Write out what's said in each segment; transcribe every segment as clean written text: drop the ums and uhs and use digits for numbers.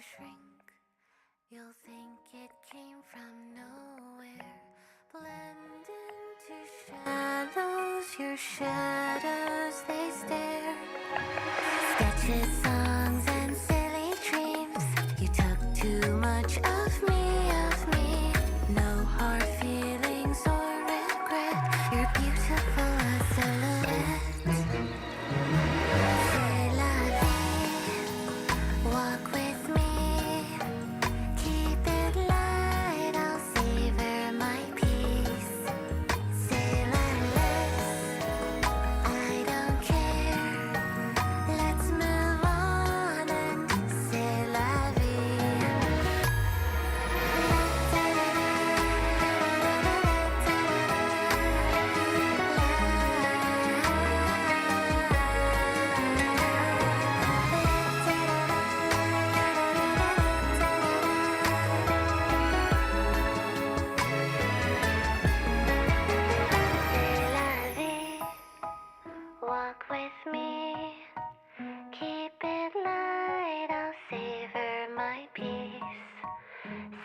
shrink. You'll think it came from nowhere. Blend into shadows, your shadows they stare. Sketches, songs, and silly dreams. You took too much of me, no hard feelings or regret. You're beautiful as silhouette. C'est la vie, walk with me. Keep it light, I'll savor my peace. Say la less, I don't care. Let's move on and say la vie. Walk with me, keep it light, I'll savor my peace.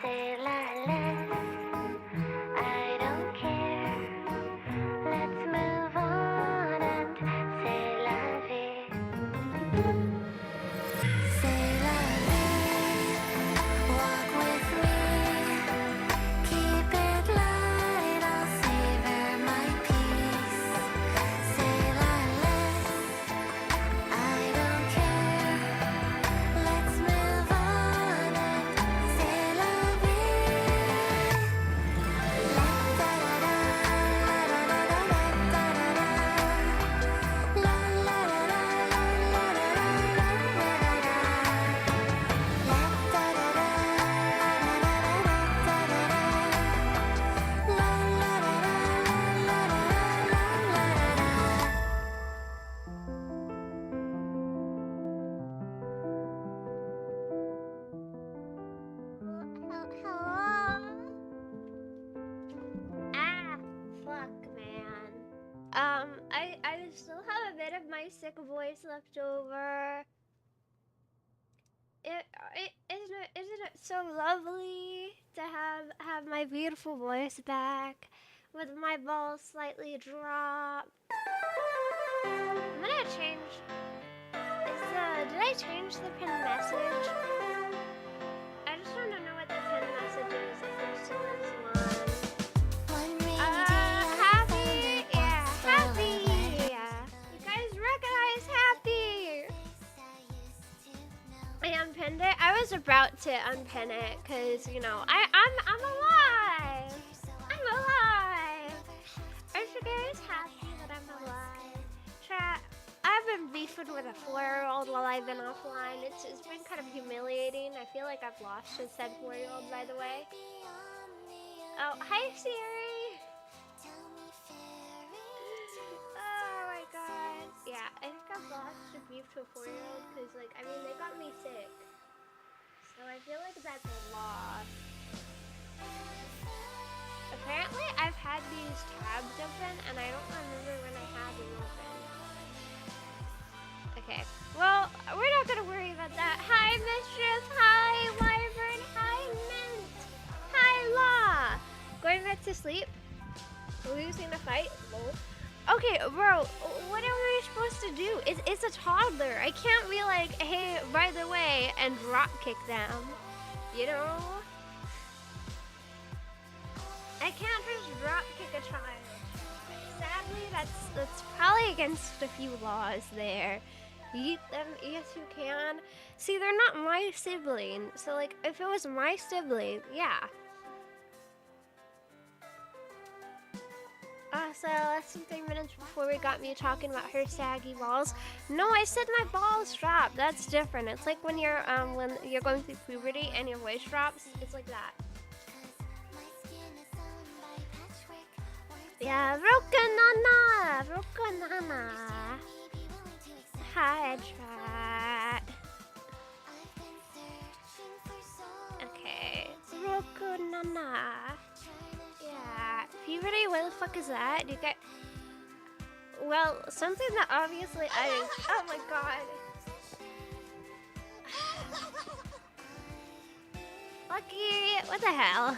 Say la less, I don't care. Let's move on and say la vie. Say la vie, walk with me, keep it light, I'll savor my peace. Say la less, I don't care. Let's move on and say la vie. La da da da, la da da da, la la da da, la la da da, la da da da, Ah, fuck, man. I still have a bit of my sick voice left over. Isn't it so lovely to have my beautiful voice back with my balls slightly dropped? I'm gonna change. Did I change the pin message? I just want to know what the pin message is if there still is one. Happy! Yeah, happy! You guys recognize happy! I unpinned it. I was about to unpin it because, you know, I'm alive! I'm alive! Aren't you guys happy that I'm alive? Chat, I've been beefing with a 4-year-old while I've been offline. It's been kind of humiliating. I feel like I've lost a said 4-year-old, by the way. Oh, hi Siri! Oh my god. Yeah, I think I've lost a beef to a 4-year-old because, like, I mean, they got me sick. So I feel like that's a loss. Apparently, I've had these tabs open, and I don't remember when I had them open. Okay, well, we're not gonna worry about that. Hi, Mistress! Hi, Wyvern! Hi, Mint! Hi, Law! Going back to sleep? Losing a fight? Lol. Okay, bro, what are we supposed to do? It's a toddler. I can't be like, hey, by the way, and drop kick them. You know? I can't just drop kick a child. Sadly, that's probably against a few laws there. Eat them, yes you can. See, they're not my sibling, so like, if it was my sibling, yeah. So less than 3 minutes before we got me talking about her saggy balls. No, I said my balls dropped. That's different. It's like when you're going through puberty and your voice drops. It's like that. Yeah, Rokanana, Rokanana. Hi, chat. Okay, Rokanana. Yeah, puberty, what the fuck is that? You get... Well, something that obviously I... Oh my god. Mewukki, what the hell?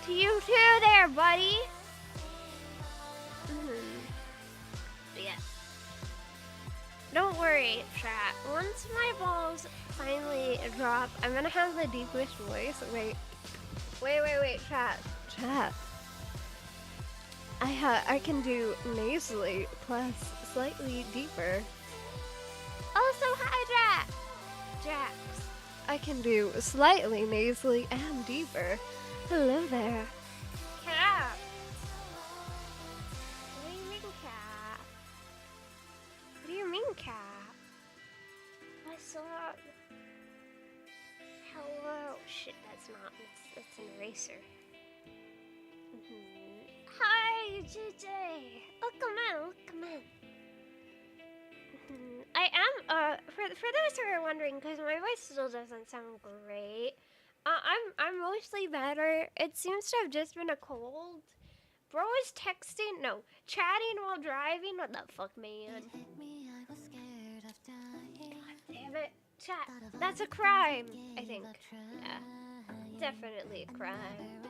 To you too there, buddy. Yeah. Don't worry, chat. Once my balls finally drop, I'm gonna have the deepest voice. Wait, chat. I can do nasally plus slightly deeper. Also, hi, Jax. I can do slightly nasally and deeper. Hello there. Cat. What do you mean, cat? What do you mean, cat? What's up? Hello. Shit, that's not. That's an eraser. Hi, JJ. Welcome in. I am, for those who are wondering, because my voice still doesn't sound great, I'm mostly better. It seems to have just been a cold. Bro is chatting while driving. What the fuck, man? God damn it. Chat, that's a crime, I think. Yeah, definitely a crime.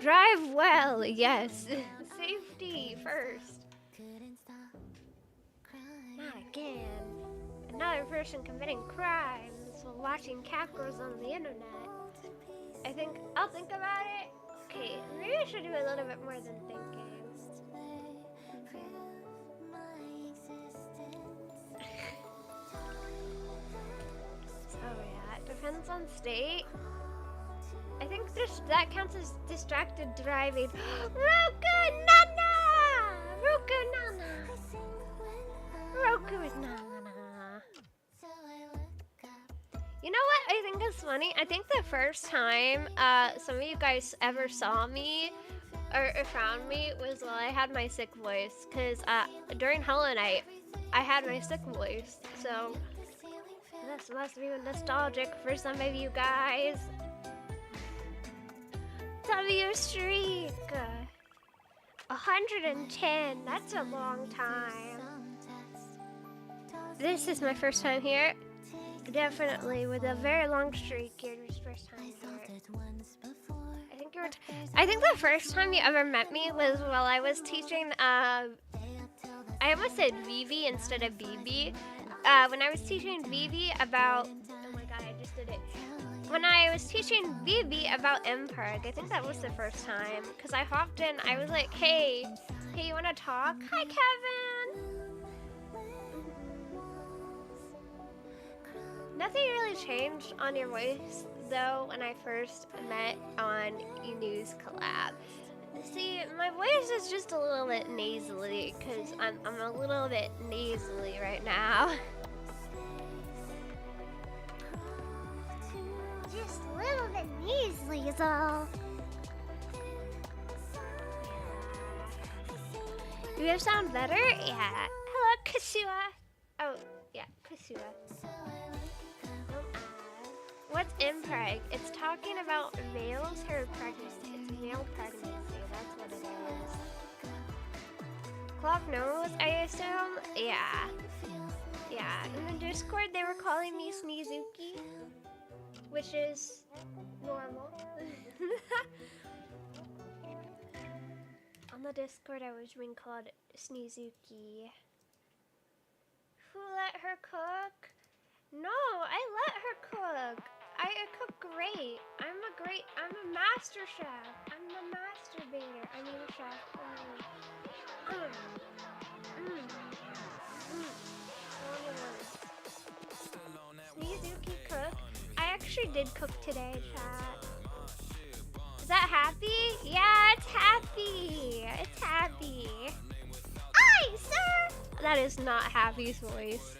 Drive well, yes. Safety first. Not again. Another person committing crimes while watching cat girls on the internet. I'll think about it. Okay, maybe I should do a little bit more than thinking. So yeah, it depends on state. I think that counts as distracted driving. Roku Nana! You know what I think is funny? I think the first time some of you guys ever saw me or found me was while I had my sick voice. Because during Hollow Knight, I had my sick voice. So this must be nostalgic for some of you guys. W streak! 110, that's a long time. This is my first time here. Definitely, with a very long streak, you're your first time here. I think the first time you ever met me was while I was teaching, I almost said Vivi instead of BB. When I was teaching Vivi about, oh my god, I just did it. When I was teaching Vivi about MPERG, I think that was the first time, because I hopped in, I was like, hey, you want to talk? Hi, Kevin! Nothing really changed on your voice, though, when I first met on Inu's collab. See, my voice is just a little bit nasally, because I'm a little bit nasally right now. Just a little bit nasally is all. Do you sound better? Yeah. Hello, Kasua. Oh, yeah, Kasua. What's MPREG? It's talking about males who are pregnant. It's male pregnancy. That's what it is. Clock knows, I assume? Yeah. Yeah. In the Discord, they were calling me Sneezuki, which is normal. On the Discord, I was being called Sneezuki. Who let her cook? No, I let her cook. I cook great. I'm a master chef. I'm a masturbator. I mean a chef. Sneezuki cook. I actually did cook today, chat. Is that happy? Yeah, it's happy. It's happy. Aye, sir! That is not Happy's voice.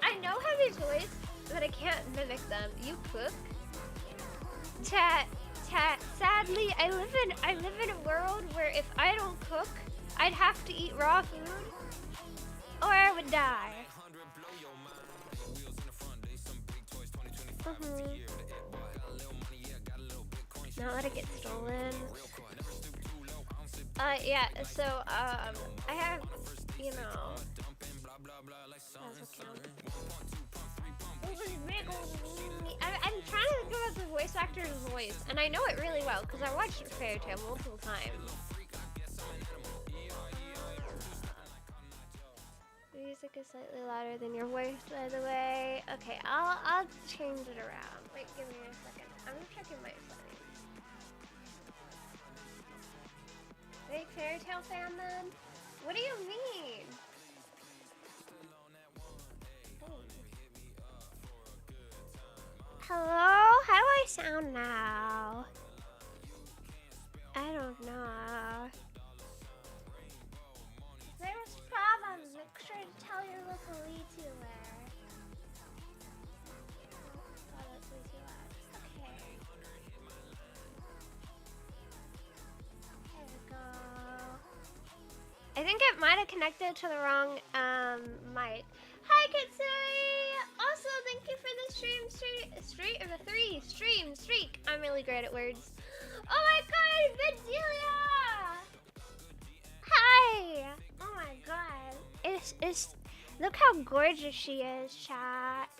I know Happy's voice, but I can't mimic them. You cook? Chat. Sadly, I live in a world where if I don't cook, I'd have to eat raw food, or I would die. Not let it get stolen. Yeah, so, I have, you know, has account. I'm trying to think about the voice actor's voice, and I know it really well because I watched Fairy Tail multiple times. The music is slightly louder than your voice, by the way. Okay, I'll change it around. Wait, give me a second. I'm checking my settings. Big Fairy Tail fan then? What do you mean? Hello? How do I sound now? I don't know. If there's problems, make sure to tell your local YouTuber. Oh, that's way too loud. Okay. There we go. I think it might have connected to the wrong mic. Hi, Kitsui! Also, thank you for the stream streak. I'm really great at words. Oh my god, Vigilia! Hi! Oh my god. It's look how gorgeous she is, chat.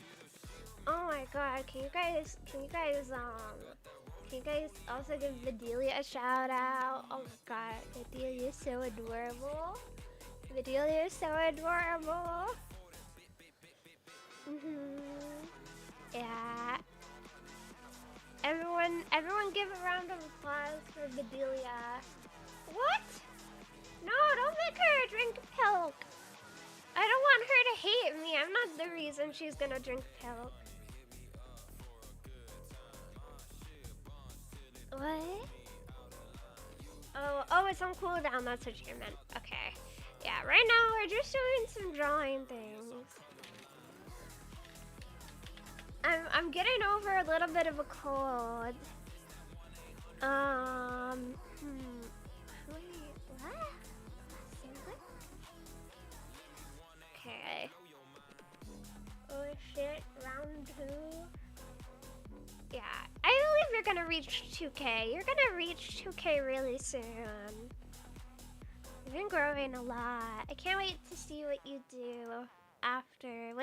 Oh my god, can you guys also give Vigilia a shout out? Oh my god, Vigilia is so adorable. Vigilia is so adorable. Yeah. Everyone give a round of applause for Vigilia. What? No, don't make her drink milk. I don't want her to hate me. I'm not the reason she's gonna drink milk. What? Oh, it's on cooldown. That's what you meant. Okay. Yeah, right now we're just doing some drawing things. I'm getting over a little bit of a cold. Wait, what? Okay. Oh shit, round 2. Yeah, I believe you're gonna reach 2K. You're gonna reach 2K really soon. You've been growing a lot. I can't wait to see what you do after.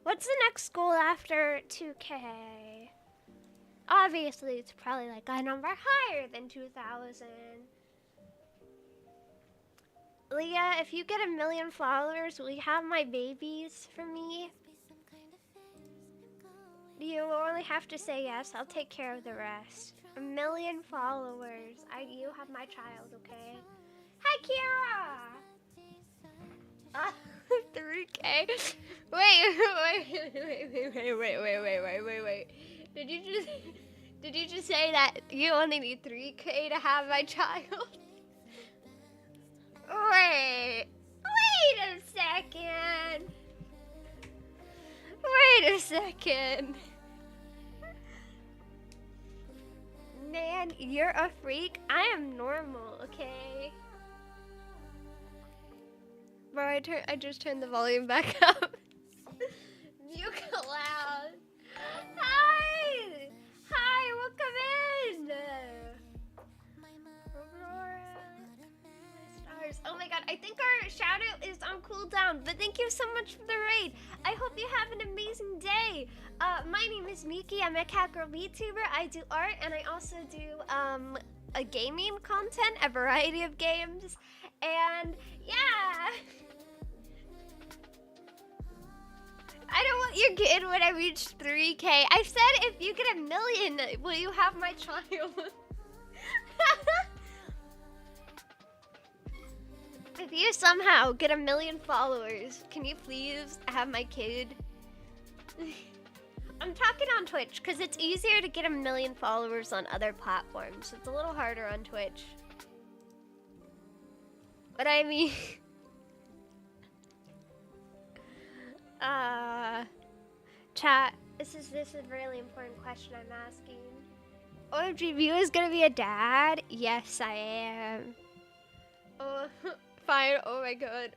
What's the next goal after 2K? Obviously, it's probably like a number higher than 2,000. Leah, if you get 1 million followers, will you have my babies for me? You only have to say yes. I'll take care of the rest. 1 million followers. You have my child, okay? Hi, Kira! 3K? Wait. Did you just say that you only need 3K to have my child? Wait a second. Wait a second. Man, you're a freak. I am normal, okay? Bro, I just turned the volume back up. Mewukki loud. Hi! Hi, welcome in! Aurora. Stars. Oh my god, I think our shout out is on cooldown, but thank you so much for the raid. I hope you have an amazing day. My name is Mewukki. I'm a cat girl VTuber. I do art and I also do a gaming content, a variety of games. And yeah. I don't want your kid when I reach 3K. I said if you get 1 million, will you have my child? If you somehow get 1 million followers, can you please have my kid? I'm talking on Twitch because it's easier to get 1 million followers on other platforms. It's a little harder on Twitch. But I mean... chat, this is a really important question I'm asking. OMG, Mew is gonna be a dad? Yes, I am. Oh, fine. Oh my god.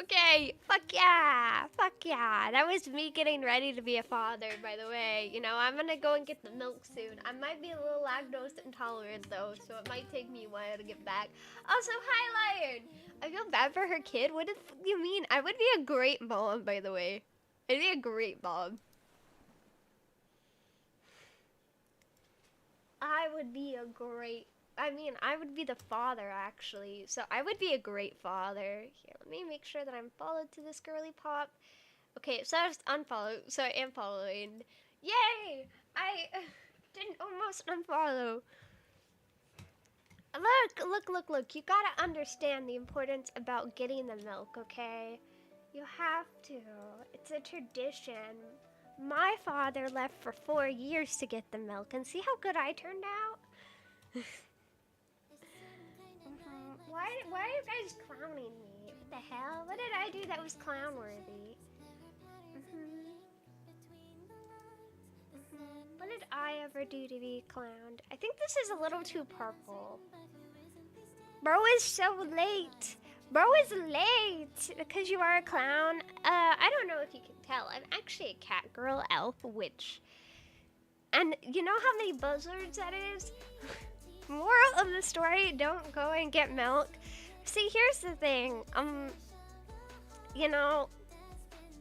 Okay, fuck yeah, fuck yeah. That was me getting ready to be a father, by the way. You know, I'm gonna go and get the milk soon. I might be a little lactose intolerant though, so it might take me a while to get back. Also, hi Lion! I feel bad for her kid. What do you mean? I would be a great mom, by the way. I'd be a great mom. I would be a great I would be the father actually. So I would be a great father. Here, let me make sure that I'm followed to this girly pop. Okay, so I was unfollowed, so I am following. Yay! I didn't almost unfollow. Look. You gotta understand the importance about getting the milk, okay? You have to. It's a tradition. My father left for 4 years to get the milk, and see how good I turned out? Why are you guys clowning me? What the hell? What did I do that was clown worthy? What did I ever do to be clowned? I think this is a little too purple. Bro is so late. Bro is late because you are a clown. I don't know if you can tell. I'm actually a cat girl elf witch. And you know how many buzzards that is? Moral of the story, don't go and get milk. See, here's the thing. You know,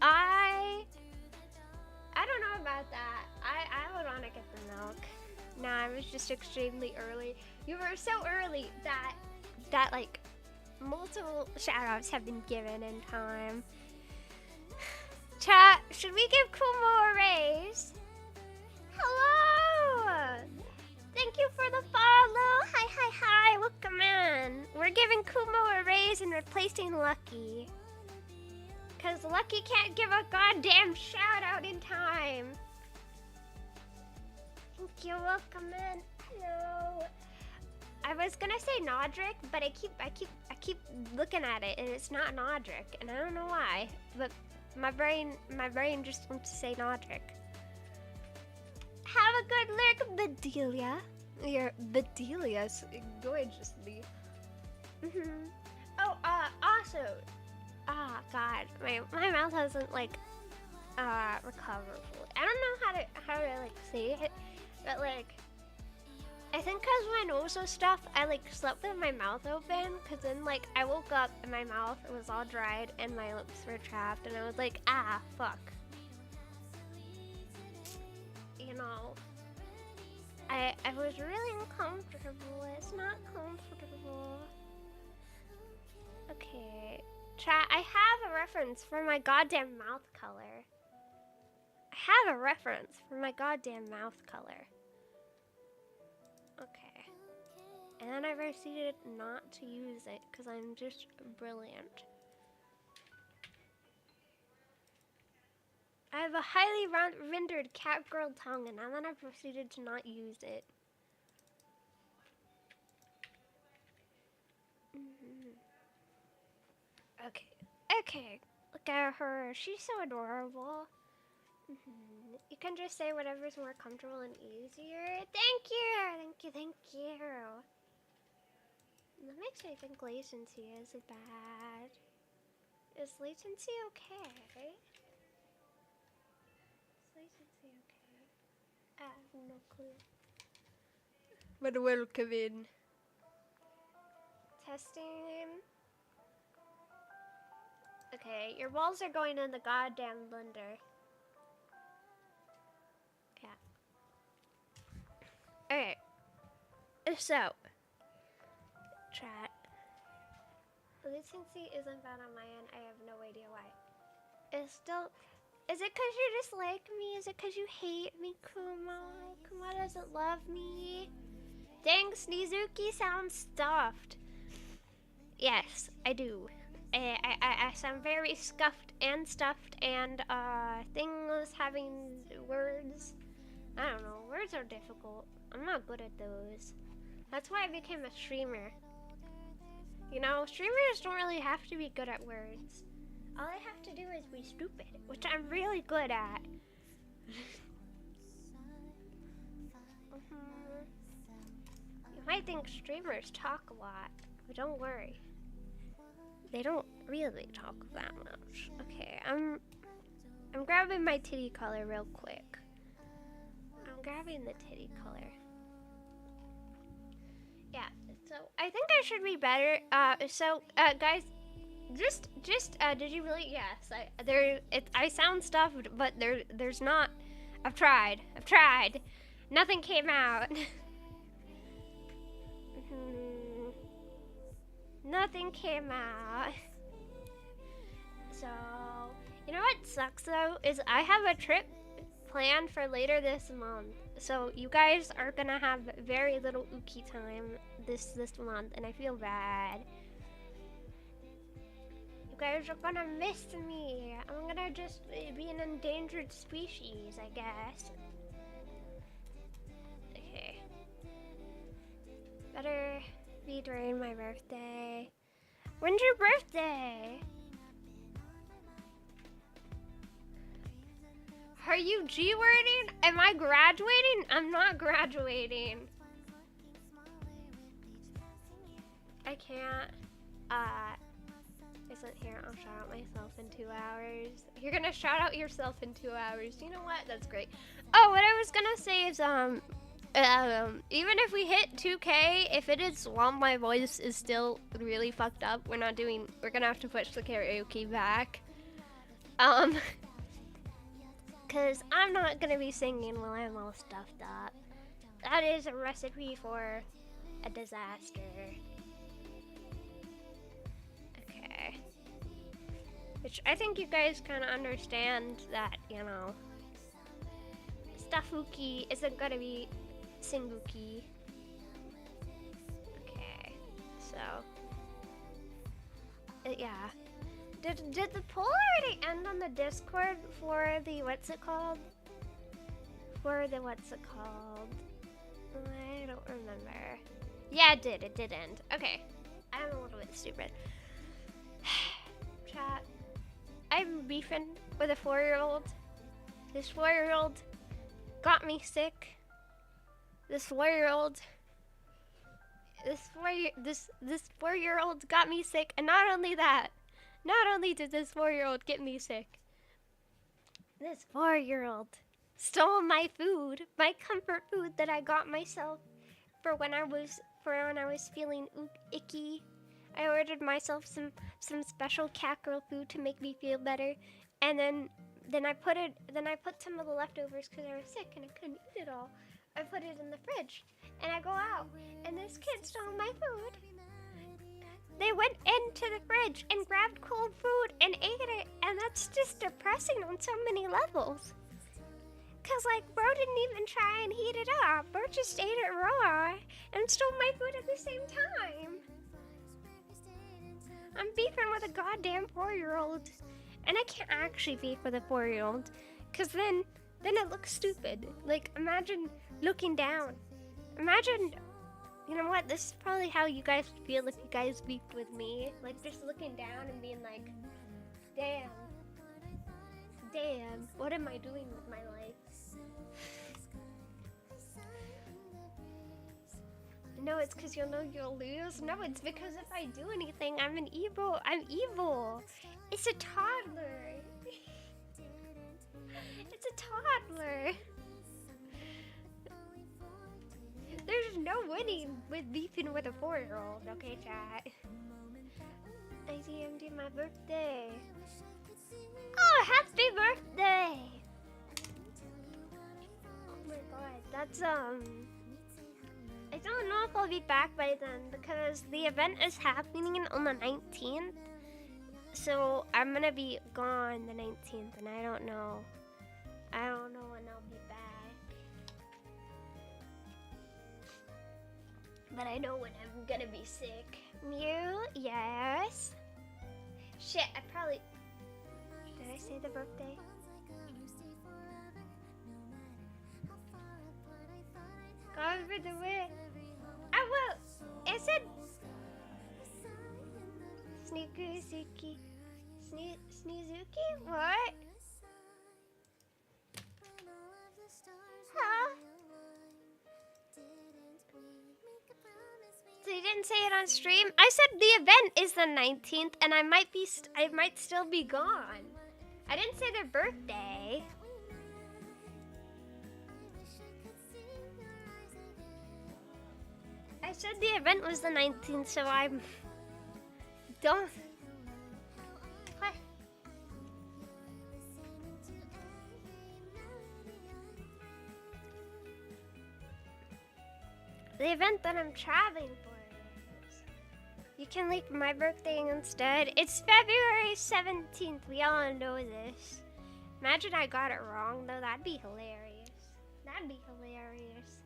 I don't know about that. I would want to get the milk. Nah, I was just extremely early. You were so early that like multiple shoutouts have been given in time. Chat, should we give Kumo a raise? Hello! Thank you for the follow. Hi. Welcome in. We're giving Kumo a raise and replacing Lucky. Because Lucky can't give a goddamn shout out in time. Thank you. Welcome in. Hello. I was gonna say Nodric, but I keep looking at it and it's not Nodric, and I don't know why. But my brain just wants to say Nodric. Have a good lurk, Bedelia. Your Bedelia's gorgeously. Oh, also, God, my mouth hasn't like recovered fully. I don't know how to like say it, but like I think cause my nose was stuffed, I like slept with my mouth open. Cause then like I woke up and my mouth was all dried and my lips were trapped, and I was like, ah, fuck. You know, I was really uncomfortable. It's not comfortable. Okay, chat. I have a reference for my goddamn mouth color. I have a reference for my goddamn mouth color. Okay. And then I proceeded not to use it because I'm just brilliant. I have a highly rendered cat girl tongue, and then I proceeded to not use it. Okay. Look at her. She's so adorable. You can just say whatever's more comfortable and easier. Thank you. That makes me think latency is bad. Is latency okay? Latency okay? I have no clue. But welcome in. Testing. Okay, your balls are going in the goddamn blender. Yeah. Okay. So, chat. Latency isn't bad on my end. I have no idea why. It's still. Is it because you dislike me? Is it because you hate me, Kumo? Kumo doesn't love me. Thanks, Nizuki sounds stuffed. Yes, I do. I sound very stuffed and things having words. I don't know, words are difficult. I'm not good at those. That's why I became a streamer. You know, streamers don't really have to be good at words. All I have to do is be stupid, which I'm really good at. You might think streamers talk a lot, but don't worry. They don't really talk that much. Okay, I'm grabbing my titty color real quick. I'm grabbing the titty color. Yeah, so I think I should be better. Guys, did you really? Yes, I sound stuffed, but there's not. I've tried. Nothing came out. Nothing came out. So, you know what sucks though is I have a trip planned for later this month. So you guys are gonna have very little Uki time this month, and I feel bad. You guys are gonna miss me. I'm gonna just be an endangered species, I guess. Okay. Better be during my birthday. When's your birthday? Are you G-wording? Am I graduating? I'm not graduating. I can't. Isn't here. I'll shout out myself in 2 hours. You're gonna shout out yourself in 2 hours. You know what? That's great. Oh, what I was gonna say is, even if we hit 2K, if it is while my voice is still really fucked up, we're gonna have to push the karaoke back. Cause I'm not gonna be singing while I'm all stuffed up. That is a recipe for a disaster. Okay. Which I think you guys kind of understand that, you know, Stuffuki isn't gonna be Singuki. Okay, so yeah. Did the poll already end on the Discord for the what's it called? I don't remember. Yeah, it did. It did end. Okay, I'm a little bit stupid. Chat. I'm beefing with a 4-year-old. This 4-year-old got me sick. This 4-year-old got me sick, and not only that. Not only did this 4-year-old get me sick, this 4-year-old stole my food, my comfort food that I got myself for when I was feeling icky. I ordered myself some special cat girl food to make me feel better, and then I put some of the leftovers because I was sick and I couldn't eat it all. I put it in the fridge, and I go out, and this kid stole my food. They went into the fridge and grabbed cold food and ate it, and that's just depressing on so many levels. Cause like, bro didn't even try and heat it up. Bro just ate it raw and stole my food at the same time. I'm beefing with a goddamn 4-year-old, and I can't actually beef with a 4-year-old, cause then it looks stupid. Like, imagine looking down. Imagine. You know what? This is probably how you guys feel if you guys beefed with me. Like, just looking down and being like, damn, what am I doing with my life? No, it's because you'll know you'll lose. No, it's because if I do anything, I'm evil. It's a toddler. It's a toddler. There's no winning with beefing with a 4-year-old, okay, chat? I DM'd my birthday. Oh, happy birthday! Oh my god, that's, I don't know if I'll be back by then because the event is happening on the 19th. So I'm gonna be gone the 19th, and I don't know when I'll be back. But I know when I'm gonna be sick. Mew, yes. Shit, did I say the birthday? God for the win. I will. It said Sneakuzuki. Sneezuki? What? Huh? Did didn't say it on stream. I said the event is the 19th, and I might still be gone. I didn't say their birthday. I said the event was the 19th, so I'm... Don't... What? The event that I'm traveling for is... You can leak my birthday instead. It's February 17th. We all know this. Imagine I got it wrong, though. That'd be hilarious. That'd be hilarious.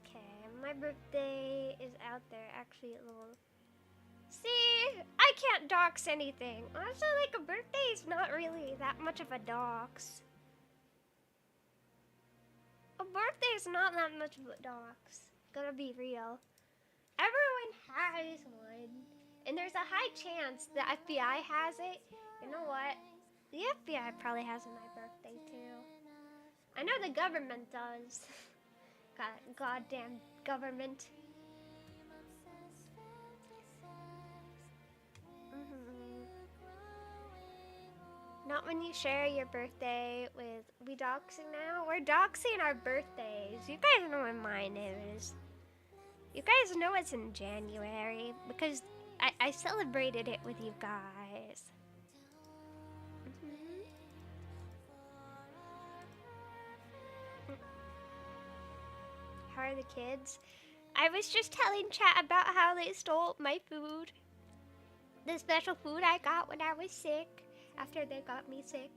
Okay, my birthday is out there. Actually, a little... See, I can't dox anything. Honestly, like, a birthday is not really that much of a dox. A birthday is not that much of a dox. Gotta be real. Everyone has one. And there's a high chance the FBI has it. You know what? The FBI probably has my birthday, too. I know the government does. Goddamn government. Not when you share your birthday with... We doxing now? We're doxing our birthdays. You guys know when mine is. You guys know it's in January because I celebrated it with you guys. How are the kids? I was just telling chat about how they stole my food. The special food I got when I was sick. After they got me sick.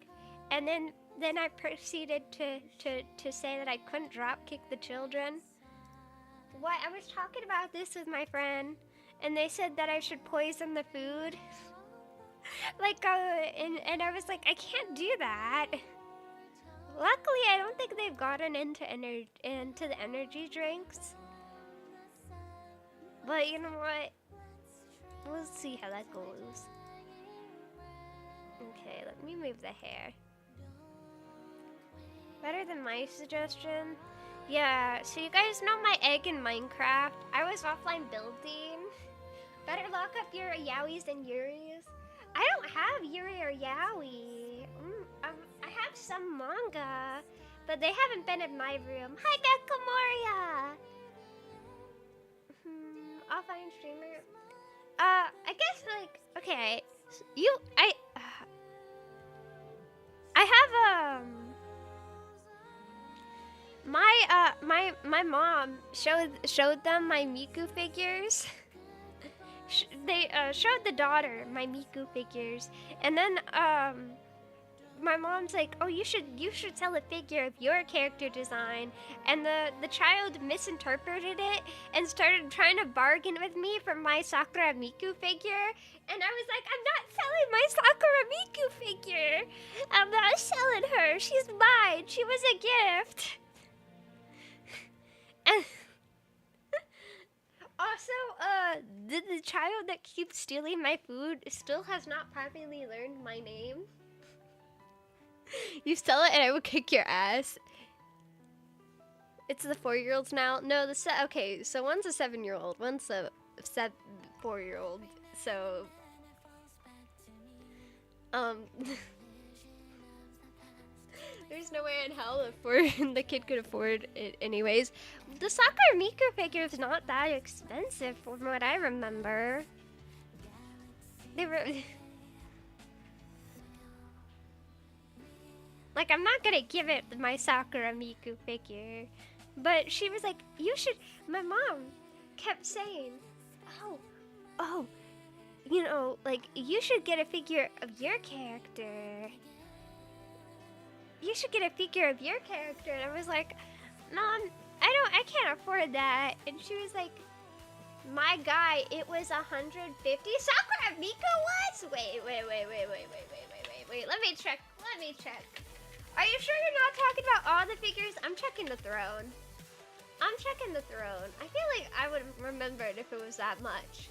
And then I proceeded to say that I couldn't drop kick the children. What? I was talking about this with my friend, and they said that I should poison the food. Like, and I was like, I can't do that. Luckily, I don't think they've gotten into the energy drinks. But you know what? We'll see how that goes. Okay, let me move the hair. Better than my suggestion? Yeah, so you guys know my egg in Minecraft? I was offline building. Better lock up your yaois and yuris. I don't have yuri or yaoi. I have some manga, but they haven't been in my room. Hi, Gekamoria! Offline streamer. I guess, like, okay. I have my mom showed them my Miku figures. They showed the daughter my Miku figures, and then my mom's like, oh, you should sell a figure of your character design, and the child misinterpreted it and started trying to bargain with me for my Sakura Miku figure, and I was like, I'm not selling my Sakura Miku figure. I'm not selling her. She's mine. She was a gift. And also, the child that keeps stealing my food still has not properly learned my name. You sell it and I will kick your ass. It's the 4-year-olds now. No, okay, so one's a 7-year-old, one's a 4-year-old. So, there's no way in hell the kid could afford it anyways. The Sakura Miku figure is not that expensive from what I remember. They were... Like, I'm not gonna give it my Sakura Miku figure. But she was like, you should... My mom kept saying, oh, you know, like, you should get a figure of your character. You should get a figure of your character. And I was like, Mom, I can't afford that. And she was like, my guy, it was 150. Sakura Miku was? Wait. Let me check. Are you sure you're not talking about all the figures? I'm checking the throne. I feel like I would have remembered if it was that much.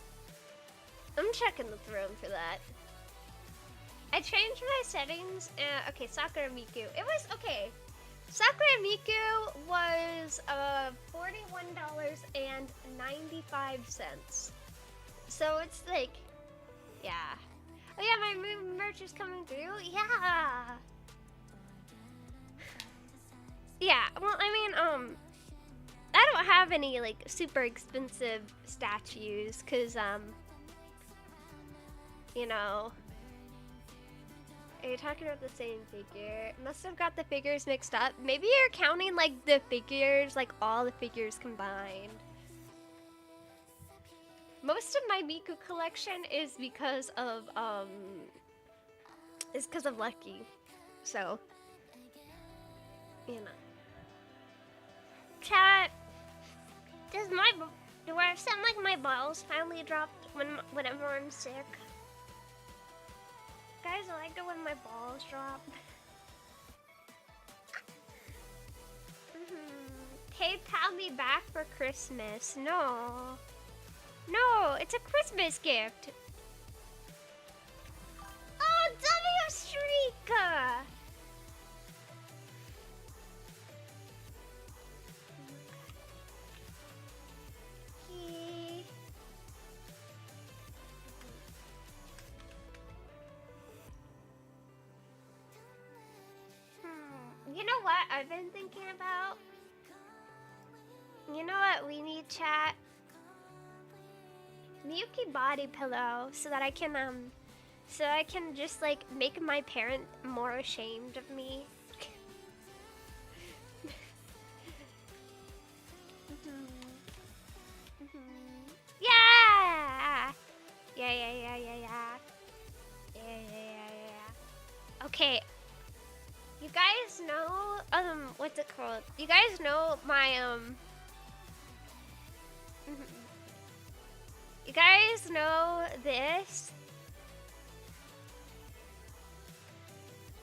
I'm checking the throne for that. I changed my settings. Okay, Sakura Miku. It was okay. Sakura Miku was $41.95. So it's like, yeah. Oh yeah, my merch is coming through. Yeah. Yeah. Well, I mean, I don't have any like super expensive statues, cause you know. Are you talking about the same figure? Must have got the figures mixed up. Maybe you're counting like the figures, like all the figures combined. Most of my Miku collection is because of Lucky. So, you know. Chat, do I sound like my balls finally dropped whenever I'm sick? Guys, I like it when my balls drop. PayPal me back for Christmas. No. No, it's a Christmas gift. Oh, W Streaka! You know what I've been thinking about? You know what we need, chat? Mewukki body pillow so that I can just like make my parent more ashamed of me. Yeah! Yeah. Okay. You guys know, what's it called? You guys know my, you guys know this?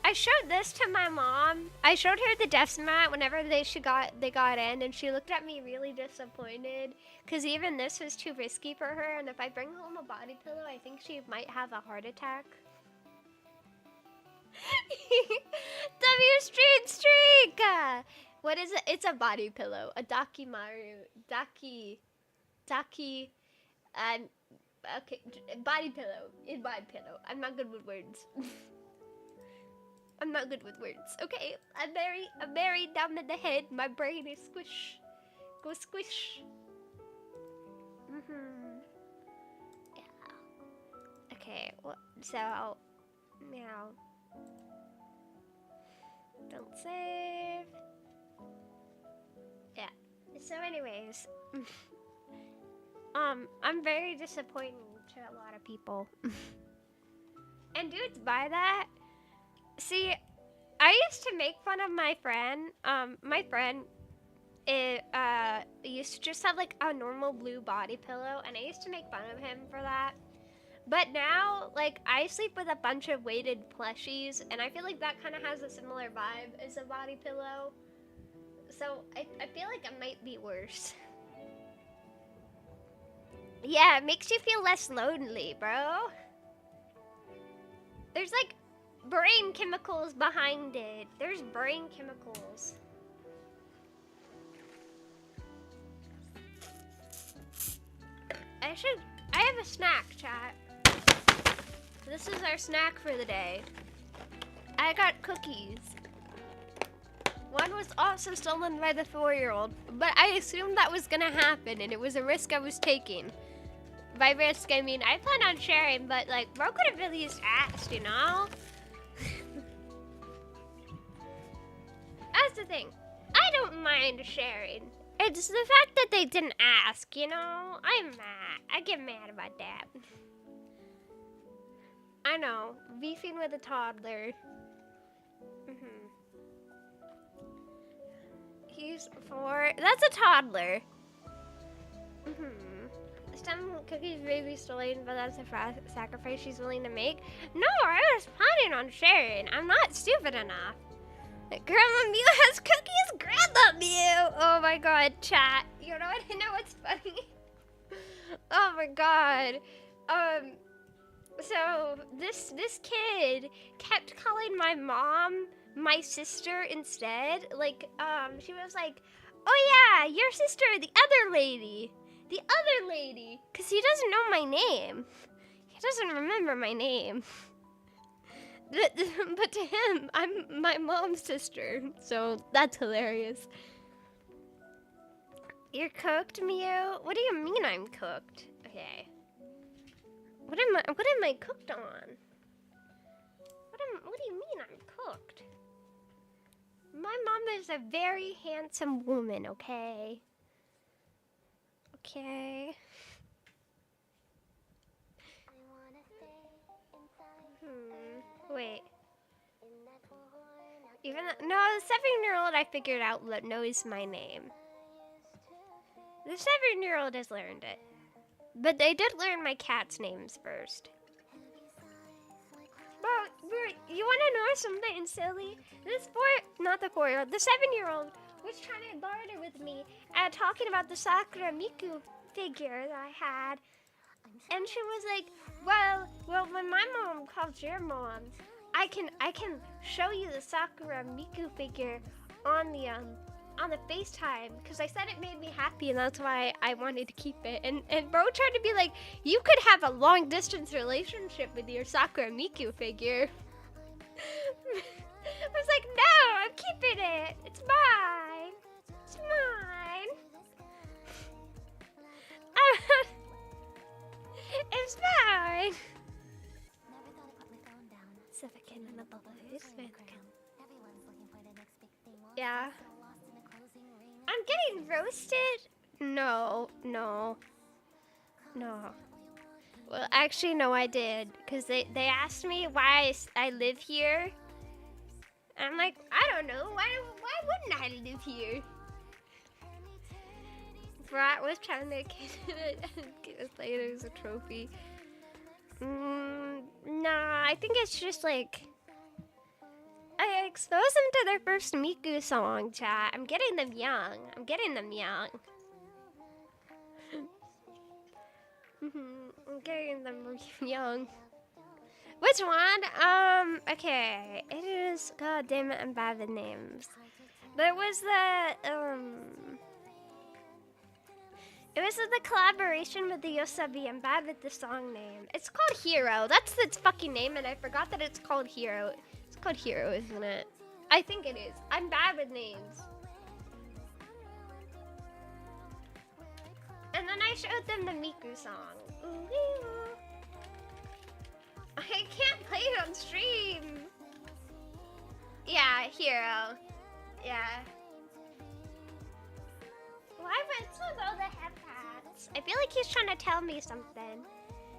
I showed this to my mom. I showed her the desk mat whenever they got in, and she looked at me really disappointed, because even this was too risky for her, and if I bring home a body pillow, I think she might have a heart attack. W Streak! What is it? It's a body pillow. A Dakimaru. Daki. Okay, body pillow. It's body pillow. I'm not good with words. Okay, I'm very down in the head. My brain is squish. Go squish. Yeah. Okay, well, so, now. Don't save. Yeah. So anyways, I'm very disappointing to a lot of people. And dudes buy that. See, I used to make fun of my friend. My friend used to just have like a normal blue body pillow, and I used to make fun of him for that. But now, like, I sleep with a bunch of weighted plushies, and I feel like that kind of has a similar vibe as a body pillow. So, I feel like it might be worse. Yeah, it makes you feel less lonely, bro. There's, like, brain chemicals behind it. There's brain chemicals. I have a snack, chat. This is our snack for the day. I got cookies. One was also stolen by the 4-year-old, but I assumed that was gonna happen, and it was a risk I was taking. By risk, I mean, I plan on sharing, but like, bro could have at least asked, you know? That's the thing. I don't mind sharing. It's the fact that they didn't ask, you know? I'm mad. I get mad about that. I know. Beefing with a toddler. He's 4. That's a toddler. Some cookies may be stolen, but that's a sacrifice she's willing to make. No, I was planning on sharing. I'm not stupid enough. Grandma Mew has cookies. Grandma Mew. Oh my god, chat. You know what? You know what's funny? Oh my god. So this kid kept calling my mom my sister instead. Like, she was like, "Oh yeah, your sister, the other lady, because he doesn't know my name. He doesn't remember my name. But to him, I'm my mom's sister. So that's hilarious. You're cooked, Mew? What do you mean I'm cooked? Okay. What am I cooked on? What do you mean I'm cooked? My mom is a very handsome woman, okay? Okay. Wait. Even no, the 7-year-old I figured out knows my name. The 7-year-old has learned it. But they did learn my cat's names first. But you want to know something silly? Not the 4-year-old, the 7-year-old was trying to barter with me talking about the Sakura Miku figure that I had. And she was like, well, when my mom calls your mom, I can show you the Sakura Miku figure on the FaceTime, because I said it made me happy and that's why I wanted to keep it. And bro tried to be like, you could have a long distance relationship with your Sakura Miku figure. I was like, no, I'm keeping it. It's mine. It's mine. It's mine. Yeah. I'm getting roasted? No. Well, actually, no, I did. Because they asked me why I live here. I'm like, I don't know. Why wouldn't I live here? Brat was trying to get us later as a trophy. Nah, I think it's just like... I exposed them to their first Miku song, chat. I'm getting them young. I'm getting them young. Which one? Okay. It is... God damn it, I'm bad with names. But it was the collaboration with the Yosabi. I'm bad with the song name. It's called Hero. That's its fucking name, and I forgot that it's called Hero. It's called Hero, isn't it? I think it is. I'm bad with names. And then I showed them the Miku song. Ooh. I can't play it on stream. Yeah, Hero. Yeah. Why with all the head pats? I feel like he's trying to tell me something.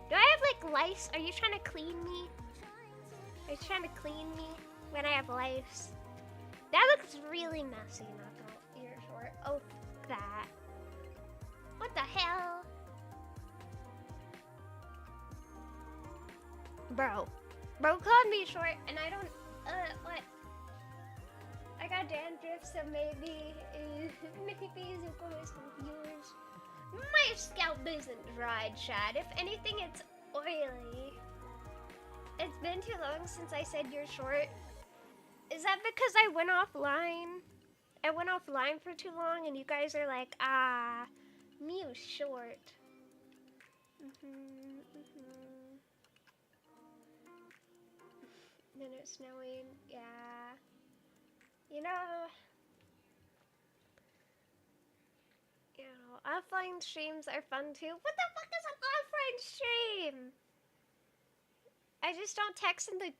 Do I have like lice? Are you trying to clean me? Are you trying to clean me when I have lice? That looks really messy, not gonna ear short. Oh, that. What the hell? Bro called me short and I don't, what? I got dandruff, so maybe Zuko is confused. My scalp isn't dried, Chad. If anything, it's oily. It's been too long since I said you're short. Is that because I went offline? I went offline for too long and you guys are like, Mew's short. Then it's snowing, yeah. You know, offline streams are fun too. What the fuck is an offline stream? I just don't text in the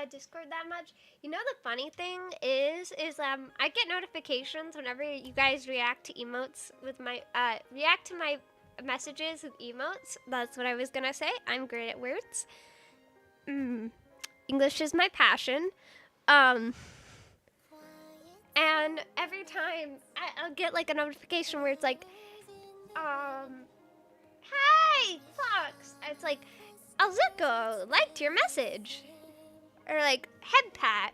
Discord that much. You know the funny thing is I get notifications whenever you guys react to emotes with my react to my messages with emotes. That's what I was gonna say. I'm great at words. English is my passion. And every time I'll get like a notification where it's like, hey, Fox. It's like, Azuko liked your message. Or like, head pat.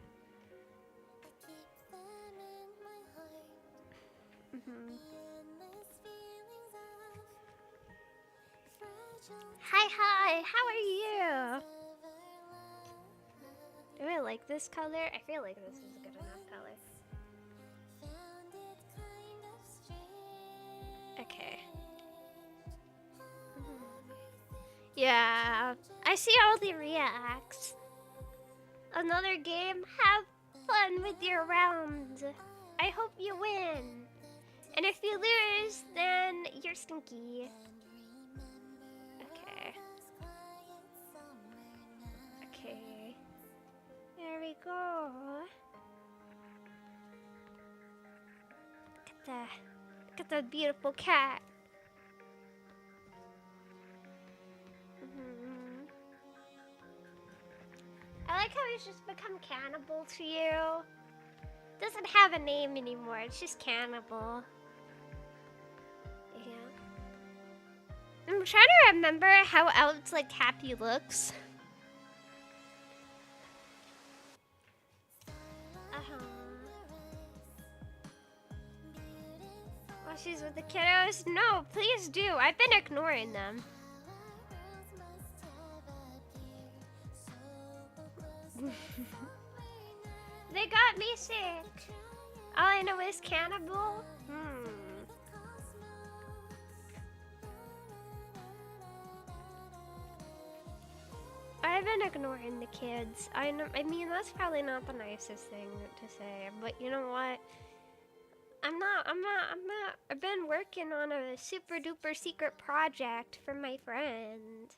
Hi, how are you? Do I like this color? I feel like this is a good enough color. Okay. Yeah, I see all the reacts. Another game. Have fun with your round. I hope you win. And if you lose, then you're stinky. Okay. Okay. There we go. Look at that beautiful cat. I like how he's just become cannibal to you. Doesn't have a name anymore. It's just cannibal. Yeah. I'm trying to remember how else like Happy looks. Oh, she's with the kiddos? No, please do. I've been ignoring them. They got me sick. All I know is cannibal. I've been ignoring the kids. I mean, that's probably not the nicest thing to say, but you know what? I'm not. I've been working on a super duper secret project for my friend.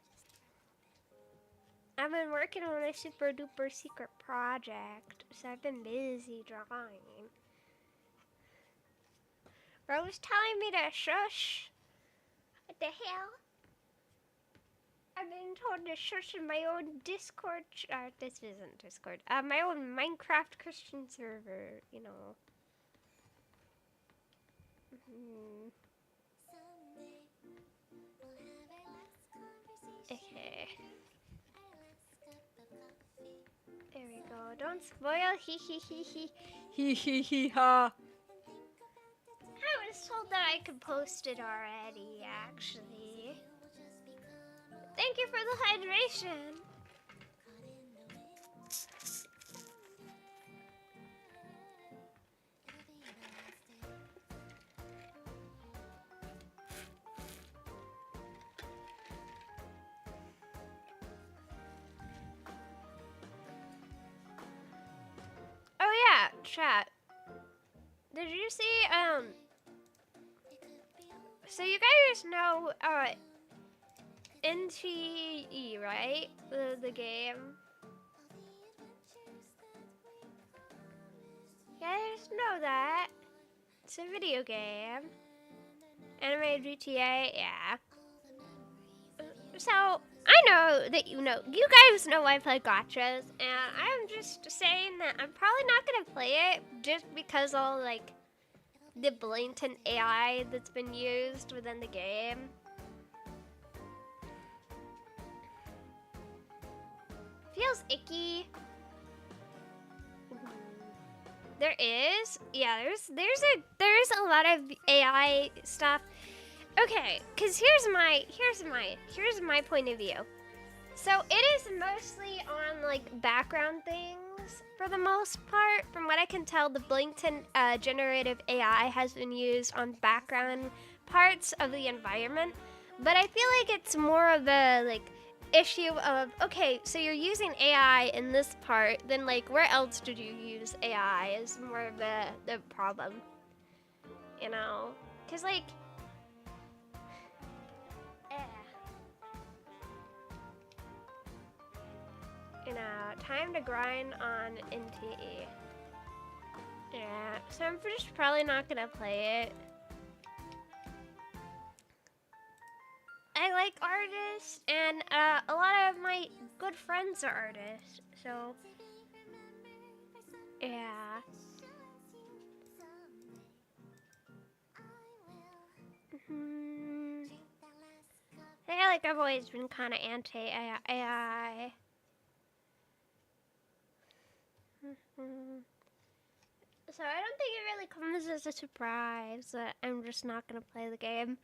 I've been working on a super duper secret project, so I've been busy drawing. Bro's telling me to shush. What the hell? I've been told to shush in my own Discord. This isn't Discord. My own Minecraft Christian server. You know. Okay. There we go. Don't spoil. Hee hee hee hee. Hee hee hee ha. I was told that I could post it already, actually. Thank you for the hydration. Oh yeah, chat. Did you see, so you guys know, NTE, right? The game. You guys know that. It's a video game. Anime GTA, yeah. So, I know that you guys know I play gachas, and I'm just saying that I'm probably not gonna play it just because all, like, the blatant AI that's been used within the game. Feels icky. There is? Yeah, there's a lot of AI stuff. Okay, cause here's my point of view. So it is mostly on like background things for the most part. From what I can tell, the blatant generative AI has been used on background parts of the environment. But I feel like it's more of a like issue of, okay, so you're using AI in this part, then like where else did you use AI is more of the problem. You know? Cause like you know, time to grind on NTE. Yeah, so I'm just probably not gonna play it. I like artists, and a lot of my good friends are artists, so yeah. I feel like I've always been kind of anti-AI. So I don't think it really comes as a surprise that I'm just not gonna play the game.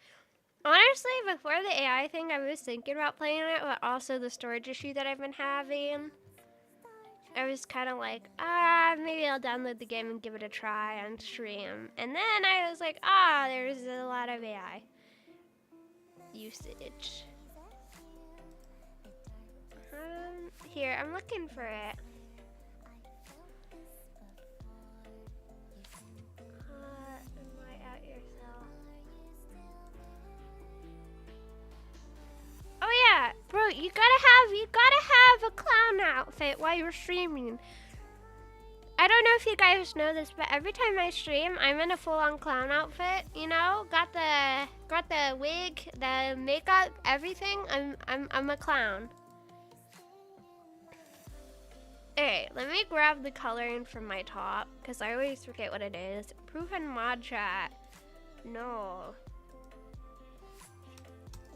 Honestly, before the AI thing, I was thinking about playing it, but also the storage issue that I've been having. I was kind of like, maybe I'll download the game and give it a try on stream. And then I was like, there's a lot of AI usage. Here, I'm looking for it. Invite out yourself. Oh yeah, bro, you gotta have a clown outfit while you're streaming. I don't know if you guys know this, but every time I stream, I'm in a full-on clown outfit. You know, got the wig, the makeup, everything. I'm a clown. Okay, let me grab the coloring from my top, because I always forget what it is. Proven mod chat. No.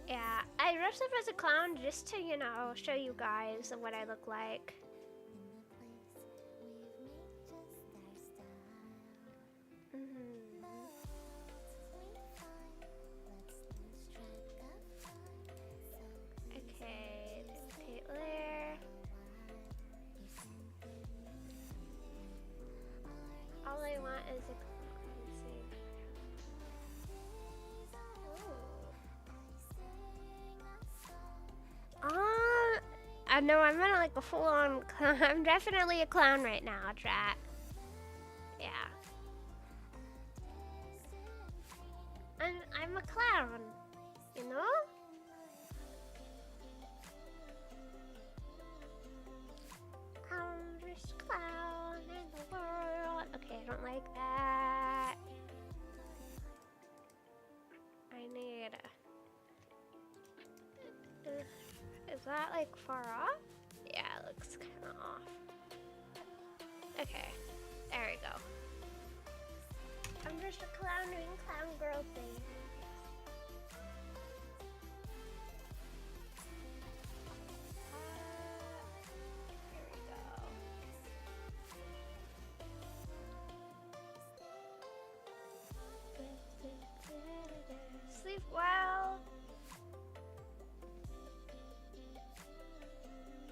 Yeah, I dressed up as a clown just to, you know, show you guys what I look like. Okay, okay, there. All I want is a I know I'm in like a full-on clown. I'm definitely a clown right now, chat. Yeah. I'm a clown, you know? I'm just a clown in the world. Okay, I don't like that. I need is that like far off? Yeah, it looks kind of off. Okay, there we go. I'm just a clown doing clown girl things. Here we go. Sleep well.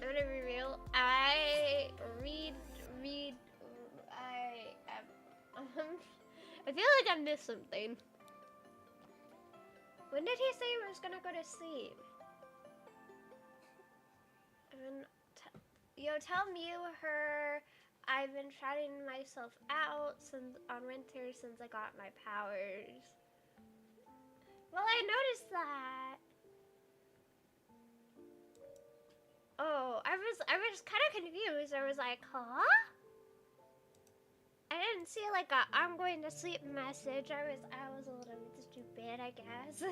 I'm gonna be real. I feel like I missed something. When did he say he was gonna go to sleep? Tell I've been shouting myself out on winter since I got my powers. Well, I noticed that. Oh, I was kind of confused. I was like, huh? I didn't see like a I'm going to sleep message. I was a little bit stupid, I guess.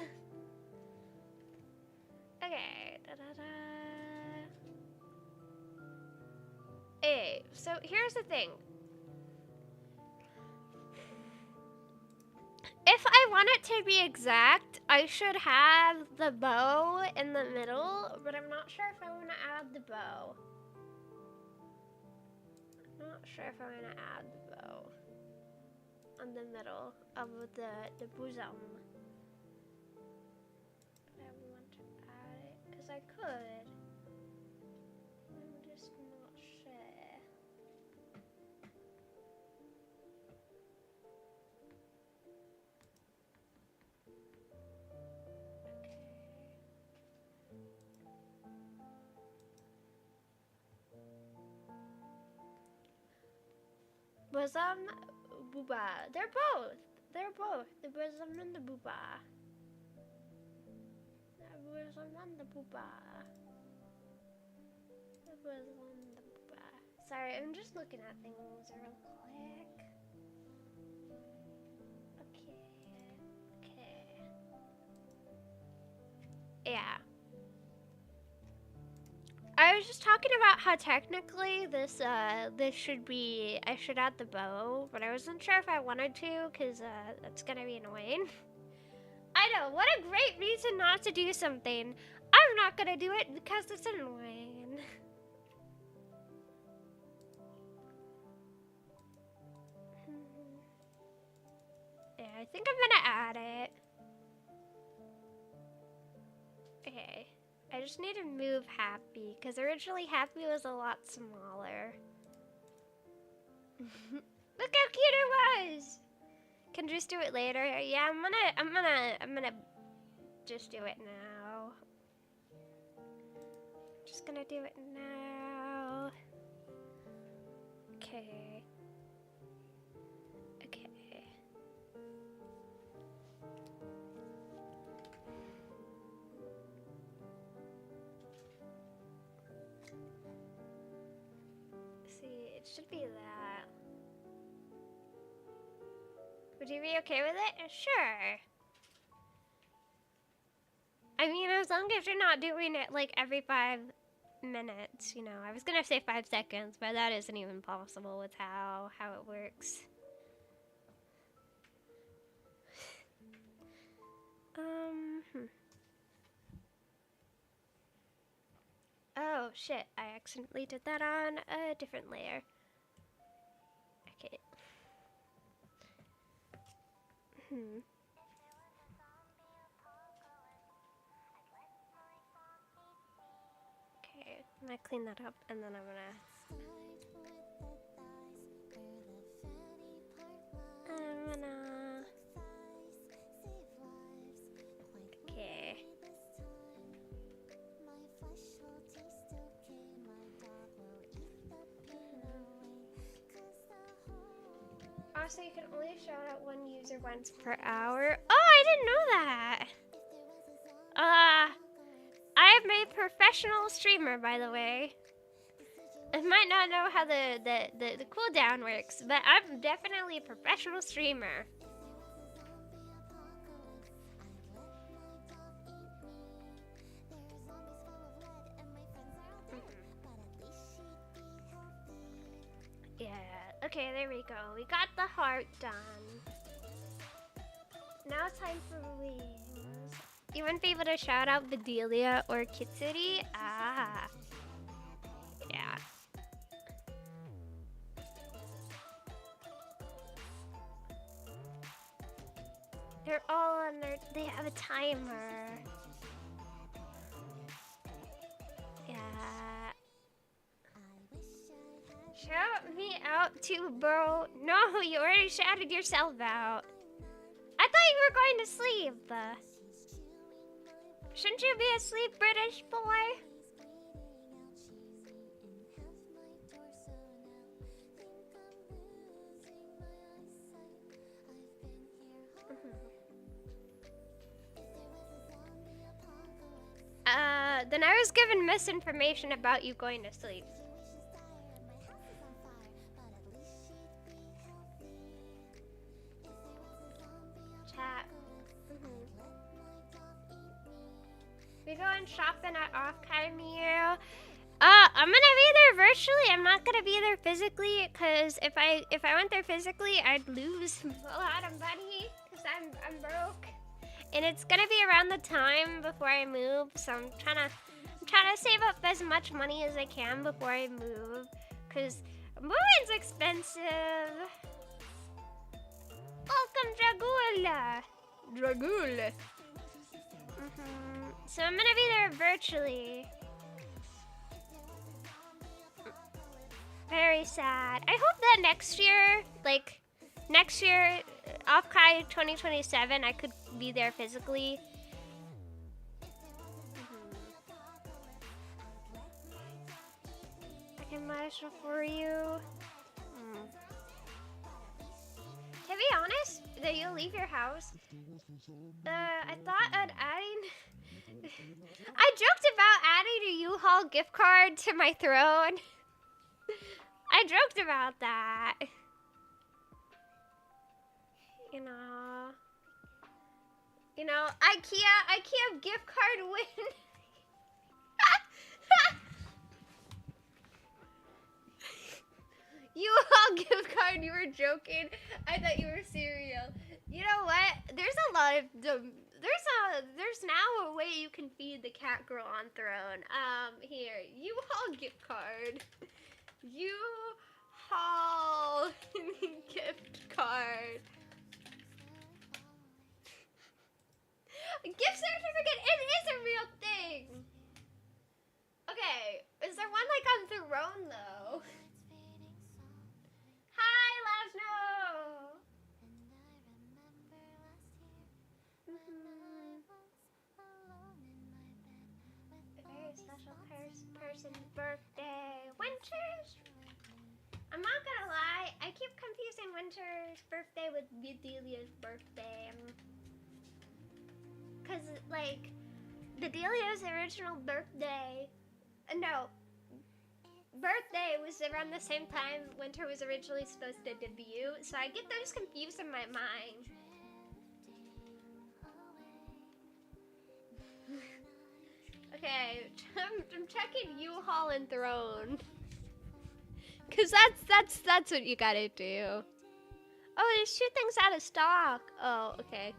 Okay. Hey, so here's the thing. If I want it to be exact, I should have the bow in the middle, but I'm not sure if I want to add the bow. I'm not sure if I want to add the bow on the middle of the bosom. But I want to add it, because I could. I'm just not sure. Bosom, booba. They're both. The bosom and the booba. The bosom and the booba. The bosom and the booba. Sorry, I'm just looking at things real quick. Okay. Yeah. I was just talking about how technically this should be, I should add the bow, but I wasn't sure if I wanted to, because that's gonna be annoying. I know, what a great reason not to do something. I'm not gonna do it because it's annoying. Yeah, I think I'm gonna add it. Okay. I just need to move Happy, because originally Happy was a lot smaller. Look how cute it was! Can just do it later. Yeah, I'm gonna just do it now. Just gonna do it now. Okay. Okay. See, it should be that. Would you be okay with it? Sure. I mean, as long as you're not doing it like every 5 minutes, you know. I was gonna say 5 seconds, but that isn't even possible with how it works. Oh shit, I accidentally did that on a different layer. Okay. Okay, I'm gonna clean that up and then I'm gonna okay. Also, you can only shout out one user once per hour. Oh, I didn't know that. I'm a professional streamer, by the way. I might not know how the cooldown works, but I'm definitely a professional streamer. Yeah, okay, there we go. We got the heart done. Now it's time for wings. You wouldn't be able to shout out Bedelia or Kitsuri? Ah. Yeah. They're all on their... They have a timer. Yeah. Shout me out too, bro. No, you already shouted yourself out. I thought you were going to sleep. Shouldn't you be asleep, British boy? Then I was given misinformation about you going to sleep. Chat. We going shopping at Akari. I'm gonna be there virtually. I'm not gonna be there physically, cause if I went there physically, I'd lose a lot of money, cause I'm broke. And it's gonna be around the time before I move, so I'm trying to save up as much money as I can before I move, cause moving's expensive. Welcome, Dragul. So I'm gonna be there virtually. Very sad. I hope that next year, Akari 2027, I could be there physically. I can marshal for you. To be honest, that you'll leave your house. I thought I'd adding. I joked about adding a U-Haul gift card to my throne. I joked about that. You know, IKEA gift card win. U-Haul gift card, you were joking. I thought you were serial. You know what? There's a lot of there's now a way you can feed the cat girl on throne. Here, U-Haul gift card. U-Haul gift card. A gift certificate, it is a real thing. thing. Okay, is there one like on Throne though? Hi, Lasno. A very special person's birthday. Winter's? I'm not gonna lie, I keep confusing Winter's birthday with Bedelia's birthday. Cause like, Bedelia's original birthday, birthday was around the same time Winter was originally supposed to debut, so I get those confused in my mind. Okay, I'm checking U-Haul and Throne. Cause that's what you gotta do. Oh, there's 2 things out of stock. Oh, okay.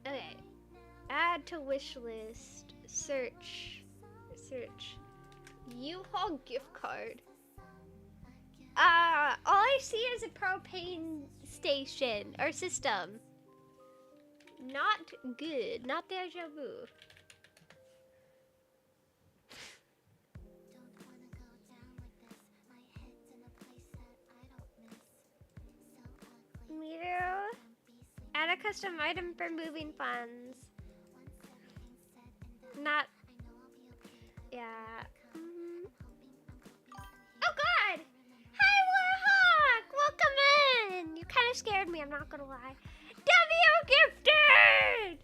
Okay. Add to wish list. Search. U-Haul gift card. All I see is a propane station or system. Not good. Not deja vu. Meter. Add a custom item for moving funds. Not. Yeah. Oh God! Hi Warhawk! Welcome in! You kind of scared me, I'm not gonna lie. W gifted!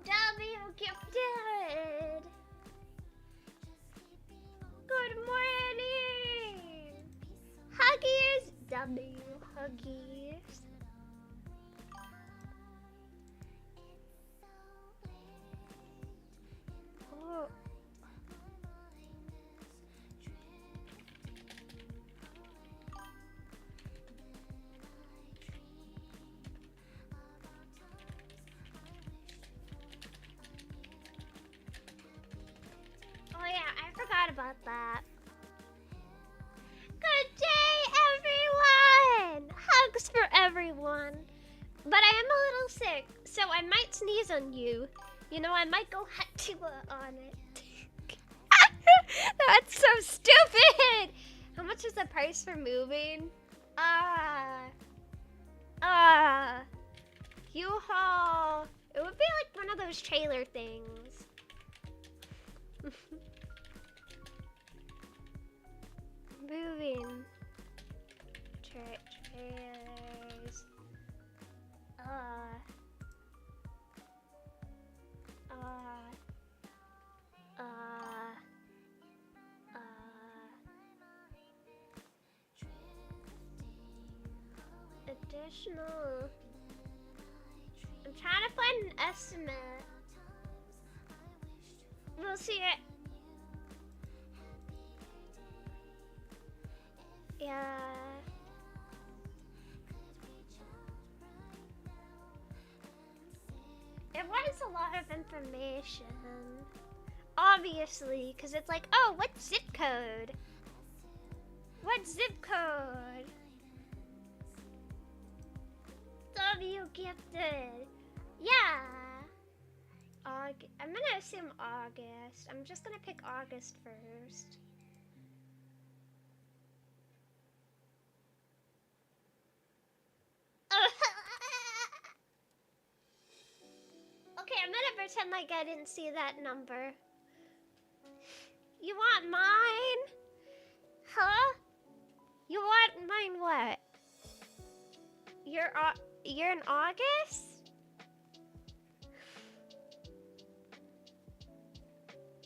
W gifted! Good morning! Huggies! W Huggies. Oh. Oh yeah, I forgot about that. Good day, everyone! Hugs for everyone. But I am a little sick, so I might sneeze on you. You know, I might go Hattua on it. That's so stupid! How much is the price for moving? U-Haul. It would be like one of those trailer things. Moving. Trailers. Additional. I'm trying to find an estimate. We'll see it. Yeah. It was a lot of information. Obviously, because it's like, oh, what zip code? What zip code? W gifted. Yeah. I'm gonna assume August. I'm just gonna pick August first. Okay, I'm gonna pretend like I didn't see that number. You want mine? Huh? You want mine what? You're in August?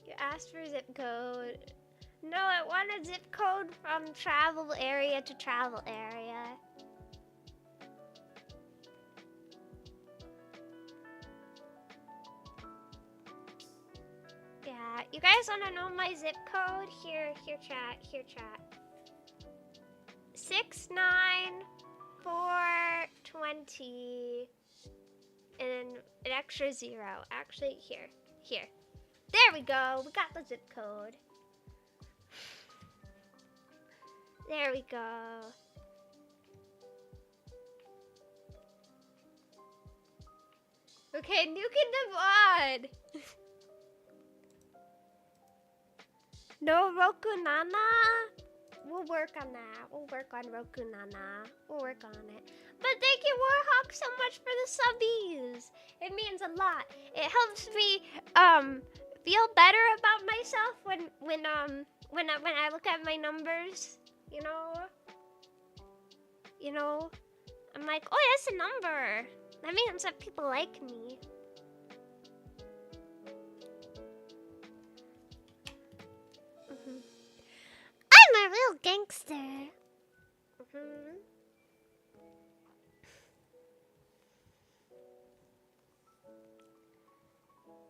You asked for zip code. No, I want a zip code from travel area to travel area. Yeah, you guys want to know my zip code? Here chat. 69420 and an extra 0. Actually, here. There we go. We got the zip code. There we go. Okay, nuking the VOD. No Roku Nana. We'll work on that. We'll work on Roku Nana. We'll work on it. But thank you, Warhawk, so much for the subbies. It means a lot. It helps me feel better about myself when I look at my numbers. You know, I'm like, oh, that's a number. That means that people like me. I'm a real gangster.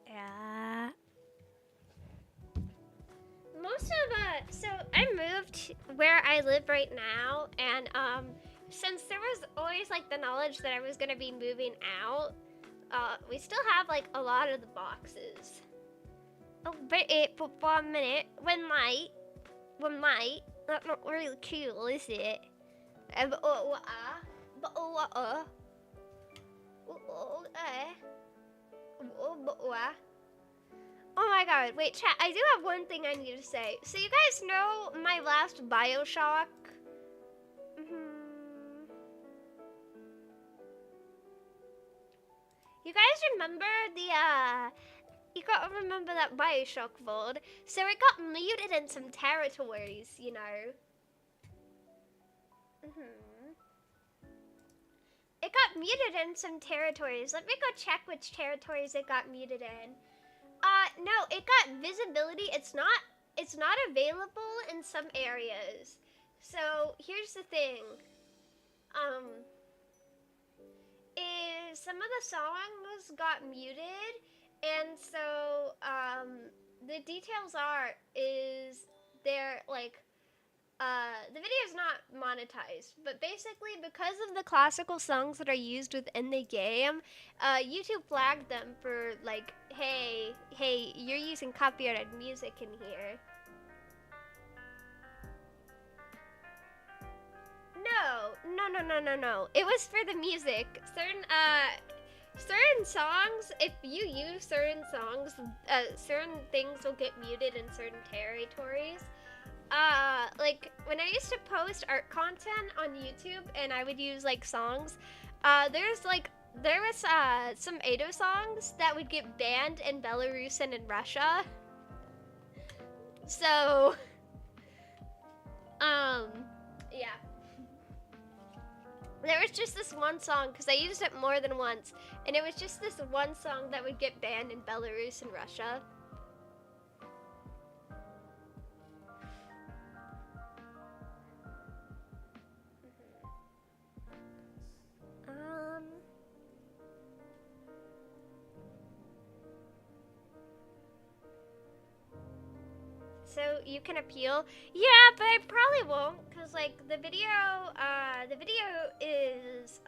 Yeah. Most of so I moved where I live right now, and since there was always like the knowledge that I was gonna be moving out, we still have like a lot of the boxes. Oh, but 1 minute, one light. That's not really cool, is it? Oh my god, wait, chat, I do have one thing I need to say. So you guys know my last Bioshock? You guys remember you gotta remember that Bioshock VOD. So it got muted in some territories, you know. It got muted in some territories. Let me go check which territories it got muted in. No, it got visibility. It's not available in some areas. So here's the thing. Is some of the songs got muted, and so the details is they're like the video is not monetized, but basically because of the classical songs that are used within the game, YouTube flagged them for like, hey, you're using copyrighted music in here. No. It was for the music. Certain songs, if you use certain songs, certain things will get muted in certain territories. Like when I used to post art content on YouTube and I would use like songs, there was some Ado songs that would get banned in Belarus and in Russia. So, yeah. There was just this one song, because I used it more than once, and it was just this one song that would get banned in Belarus and Russia. So you can appeal? Yeah, but I probably won't, because like the video is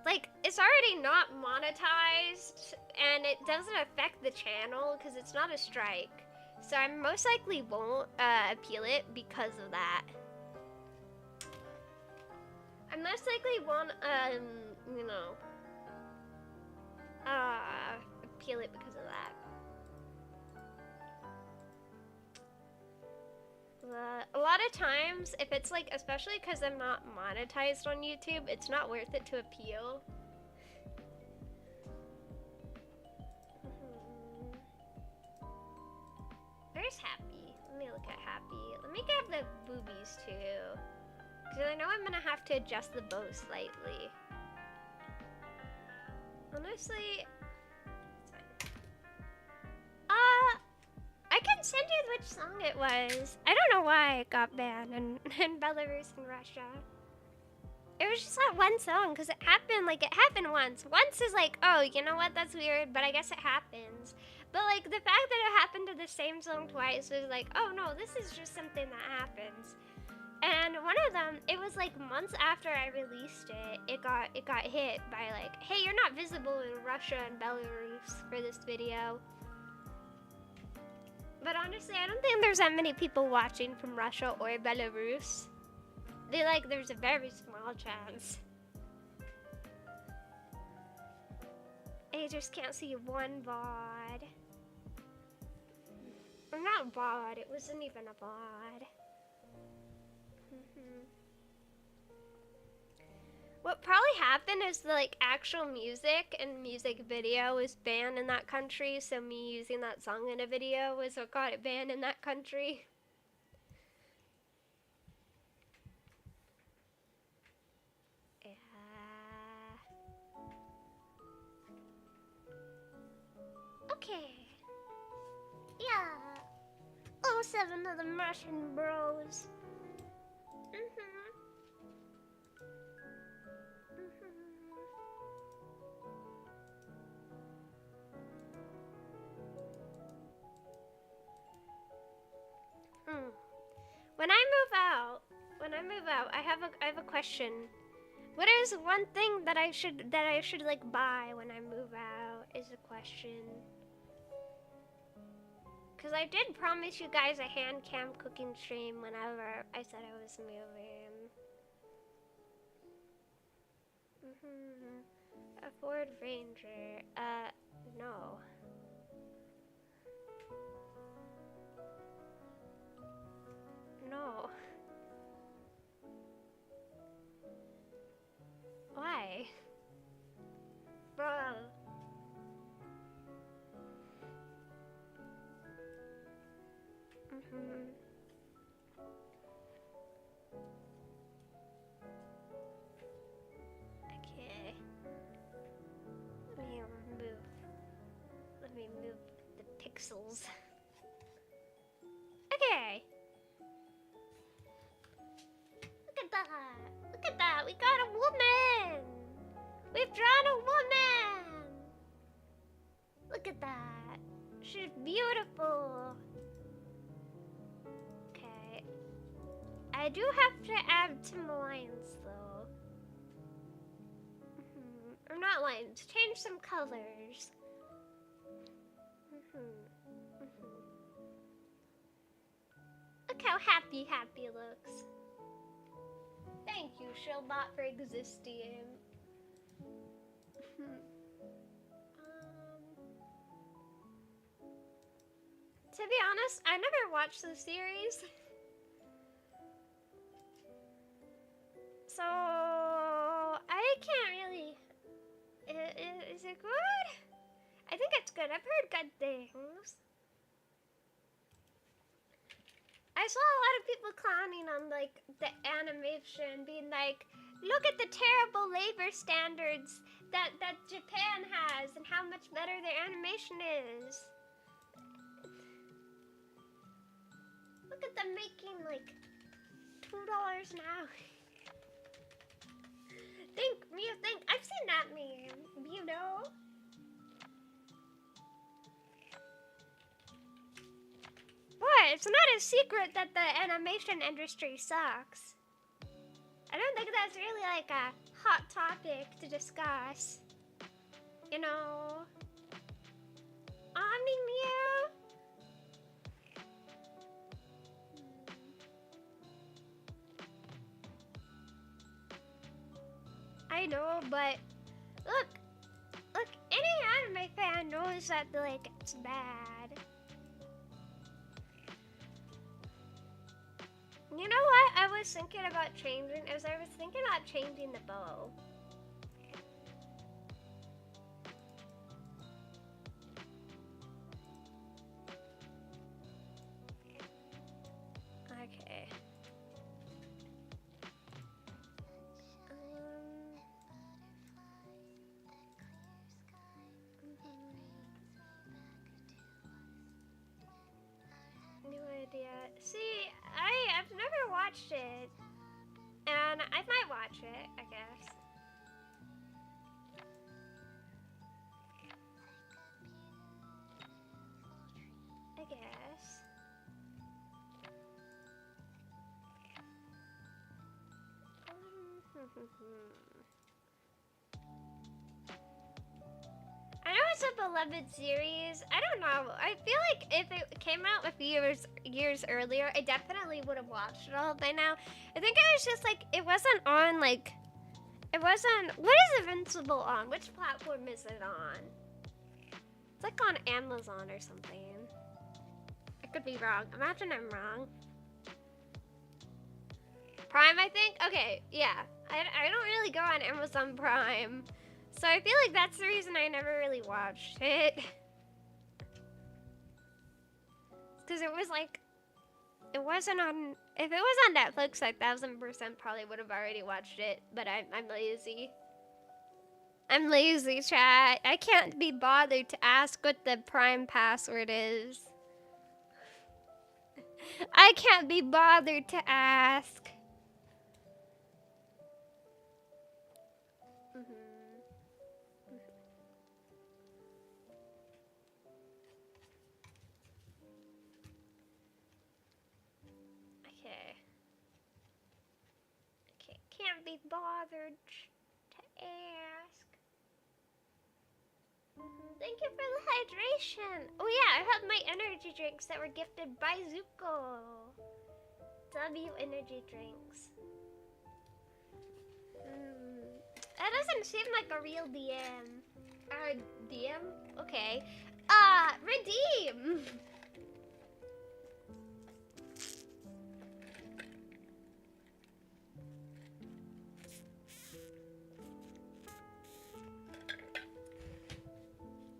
like, it's already not monetized, and it doesn't affect the channel because it's not a strike. So I most likely won't appeal it because of that. I most likely won't appeal it because of that. A lot of times, if it's like, especially because I'm not monetized on YouTube, it's not worth it to appeal. Where's Happy? Let me look at Happy. Let me get the boobies too, because I know I'm gonna have to adjust the bow slightly. Honestly, I can send you which song it was. I don't know why it got banned in Belarus and Russia. It was just that one song, because it happened once. Once is like, oh, you know what, that's weird, but I guess it happens. But like, the fact that it happened to the same song twice was like, oh no, this is just something that happens. And one of them, it was like months after I released it, it got hit by like, hey, you're not visible in Russia and Belarus for this video. But honestly, I don't think there's that many people watching from Russia or Belarus. There's a very small chance. I just can't see one VOD. Or not VOD, it wasn't even a VOD. What probably happened is the like actual music and music video was banned in that country, so me using that song in a video was what got it banned in that country. Yeah. Okay. Yeah. All 7 of the Russian bros. When I move out, I have a question. What is one thing that I should like buy when I move out? Is a question. Cause I did promise you guys a hand cam cooking stream whenever I said I was moving. A Ford Ranger. No. No. Why? Bro. Okay. Let me move the pixels. Okay. Look at that. Look at that. We got a woman. We've drawn a woman. Look at that. She's beautiful. Okay. I do have to add some lines though. Or not lines. Change some colors. Look how happy looks. Thank you, Shellbot, for existing. To be honest, I never watched the series. So, I can't really... Is it good? I think it's good. I've heard good things. I saw a lot of people clowning on, like, the animation, being like, look at the terrible labor standards that Japan has and how much better their animation is. Look at them making, like, $2 an hour. Think, I've seen that meme, you know? Boy, it's not a secret that the animation industry sucks. I don't think that's really like a hot topic to discuss. You know? Omni Mew? I know, but look, any anime fan knows that like it's bad. You know what I was thinking about changing? I was thinking about changing the bow. Okay. New idea. See, I've never watched it, and I might watch it, I guess. I know it's a beloved series. I don't know. I feel like if it came out a few years earlier, I definitely would have watched it all by now. I think it was just like, it wasn't on like, it wasn't, what is Invincible on? Which platform is it on? It's like on Amazon or something. I could be wrong. Imagine I'm wrong. Prime, I think? Okay, yeah. I don't really go on Amazon Prime. So I feel like that's the reason I never really watched it. Because it was like, it wasn't on, if it was on Netflix, I 1000% probably would have already watched it. But I'm lazy. I'm lazy, chat. I can't be bothered to ask what the Prime password is. I can't be bothered to ask. Okay. Okay, can't be bothered to ask. Thank you for the hydration. Oh yeah, I have my energy drinks that were gifted by Zuko. W energy drinks. That doesn't seem like a real DM. DM? Okay. Redeem!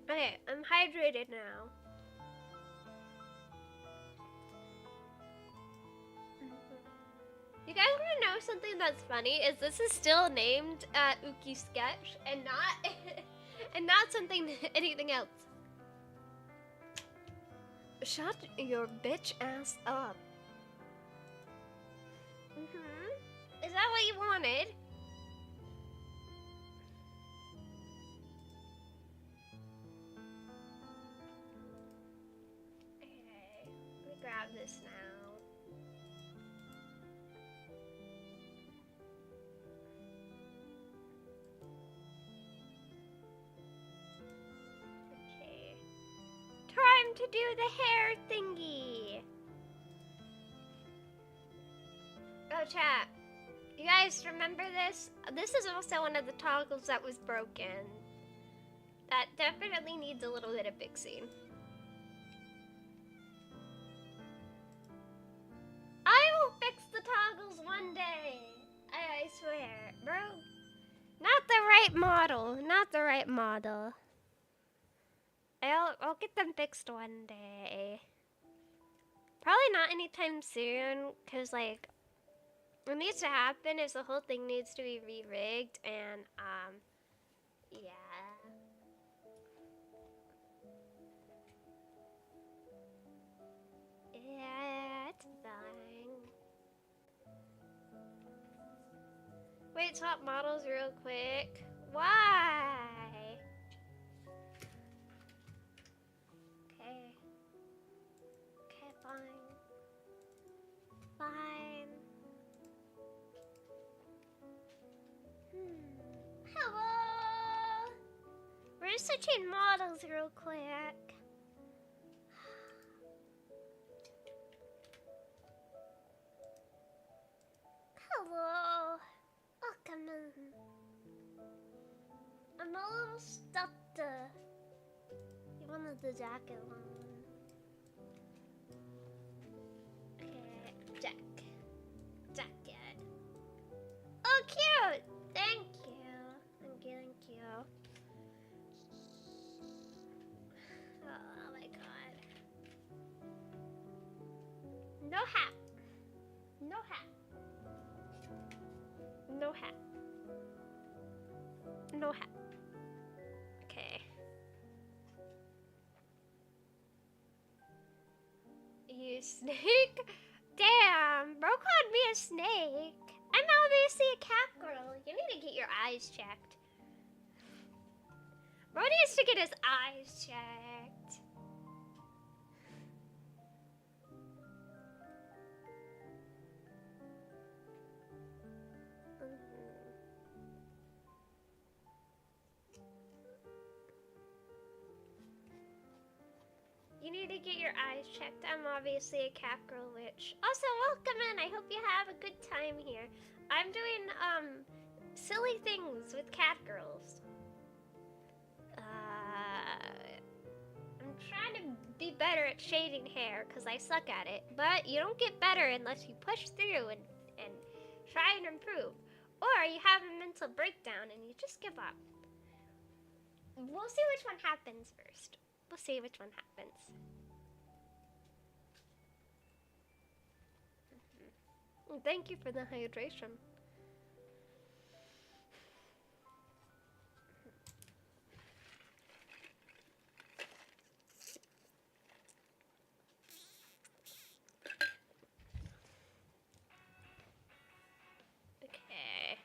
Okay, I'm hydrated now. You guys want to know something that's funny? Is this is still named Uki Sketch and not and not something anything else. Shut your bitch ass up. Is that what you wanted? Okay, let me grab this now. Okay. Time to do the hair thingy. Oh, chat. You guys remember this? This is also one of the toggles that was broken. That definitely needs a little bit of fixing. I will fix the toggles one day. I swear, bro. Not the right model. Not the right model. I'll get them fixed one day. Probably not anytime soon, cause like what needs to happen is the whole thing needs to be re-rigged, and yeah. Yeah, it's fine. Wait, swap models real quick. Why? Okay. Okay, fine. Fine. Hello! We're switching models real quick. Hello. Welcome in. I'm a little stuck to... You wanted the jacket one. Okay, jacket. Oh, cute! Thank you. Thank you. Oh my god. No hat. No hat. No hat. No hat. Okay. You snake? Damn, bro called me a snake. I'm obviously a cat girl. You need to get your eyes checked. Bro needs to get his eyes checked. You need to get your eyes checked. I'm obviously a cat girl witch. Also, welcome in. I hope you have a good time here. I'm doing, silly things with cat girls. be better at shading hair because I suck at it. But you don't get better unless you push through and try and improve. Or you have a mental breakdown and you just give up. We'll see which one happens first. We'll see which one happens. Thank you for the hydration. Okay.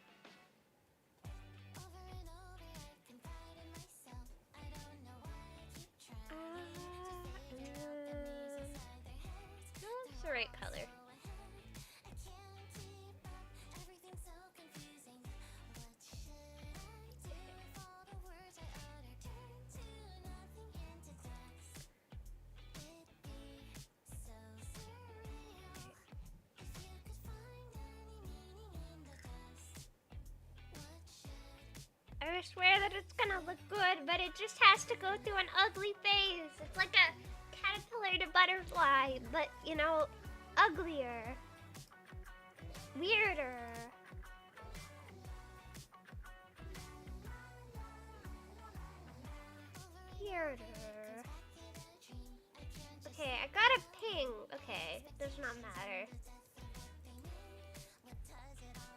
That's the right color. I swear that it's gonna look good, but it just has to go through an ugly phase. It's like a caterpillar to butterfly, but you know, uglier, weirder. Weirder. Okay, I got a ping. Okay, does not matter.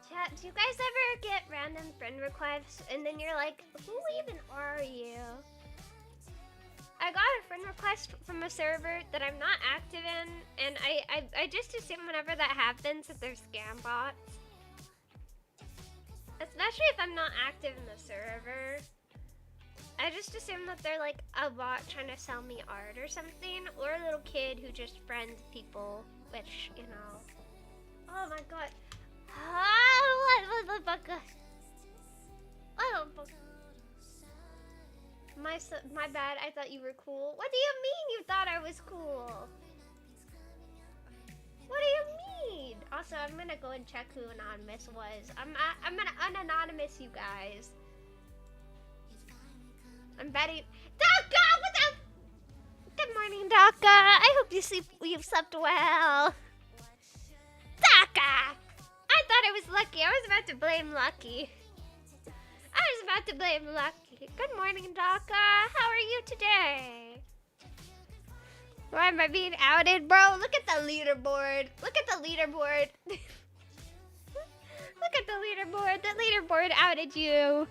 Chat, do you guys ever get random friend requests and then you're like, who even are you? I got a friend request from a server that I'm not active in, and I just assume whenever that happens that they're scam bots. Especially if I'm not active in the server. I just assume that they're like a bot trying to sell me art or something, or a little kid who just friends people, which, you know. Oh my god. What the fuck? My bad, I thought you were cool. What do you mean you thought I was cool? What do you mean? Also, I'm gonna go and check who Anonymous was. I'm gonna unanonymous you guys. I'm betting. Daka! What the? Good morning, Daka. I hope you've slept well. Daka! I thought it was Lucky. I was about to blame Lucky. Good morning, Daka. How are you today? Why am I being outed, bro? Look at the leaderboard. Look at the leaderboard. Look at the leaderboard. The leaderboard outed you.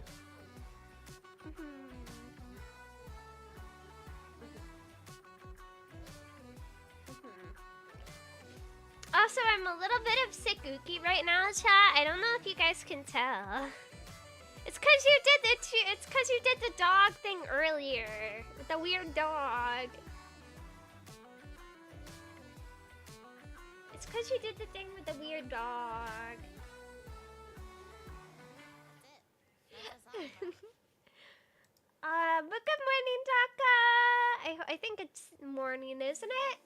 Also, I'm a little bit of Mewukki right now, chat. I don't know if you guys can tell. It's cause you did the dog thing earlier. With the weird dog. It's cause you did the thing with the weird dog. But good morning, Daka. I think it's morning, isn't it?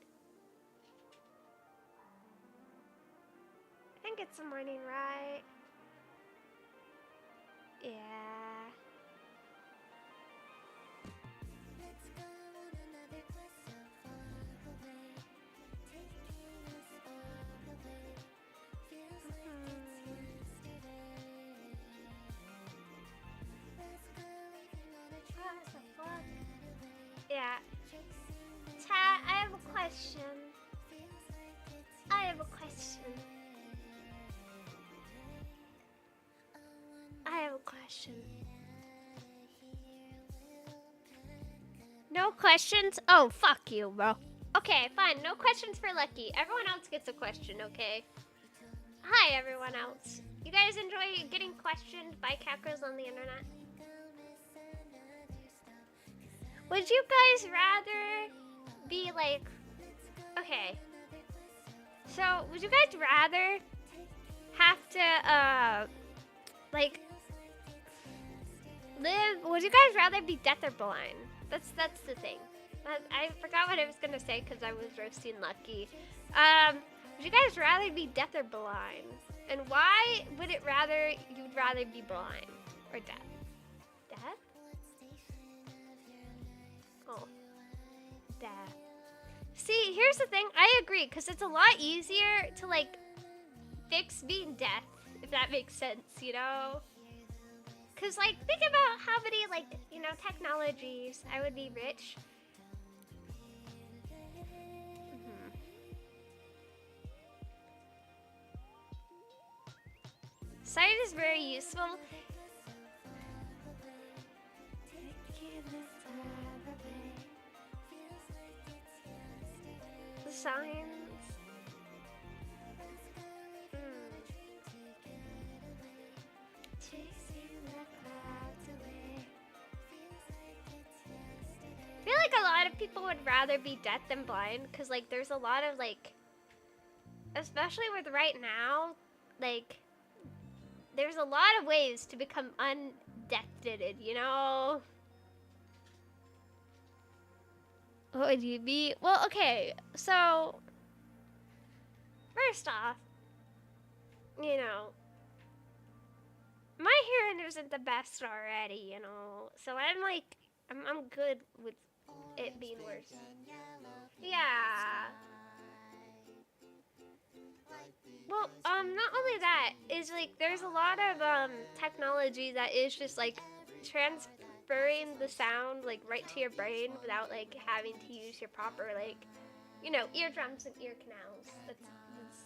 I think it's the morning, right? Yeah. What the fuck? Yeah. Chat, I have a question. I have a question. No questions? Oh, fuck you, bro. Okay, fine. No questions for Lucky. Everyone else gets a question, okay? Hi, everyone else. You guys enjoy getting questioned by cackers on the internet? Would you guys rather be like... Okay. So, would you guys rather have to, like... Would you guys rather be deaf or blind? That's the thing. I forgot what I was gonna say because I was roasting Lucky. Would you guys rather be deaf or blind? And why would you'd rather be blind or deaf? Deaf? Oh, deaf. See, here's the thing. I agree, because it's a lot easier to, like, fix being deaf, if that makes sense, you know? Because, like, think about how many, like, you know, technologies I would be rich. Sight is very useful. The signs. I feel like a lot of people would rather be deaf than blind, because, like, there's a lot of, like, especially with right now, like, there's a lot of ways to become undeaf-fitted, you know? What would you be? Well, okay, so, first off, you know, my hearing isn't the best already, you know, so I'm like, I'm good with it being worse. Yeah. Well, not only that, is like, there's a lot of, technology that is just, like, transferring the sound, like, right to your brain without, like, having to use your proper, like, you know, eardrums and ear canals. That's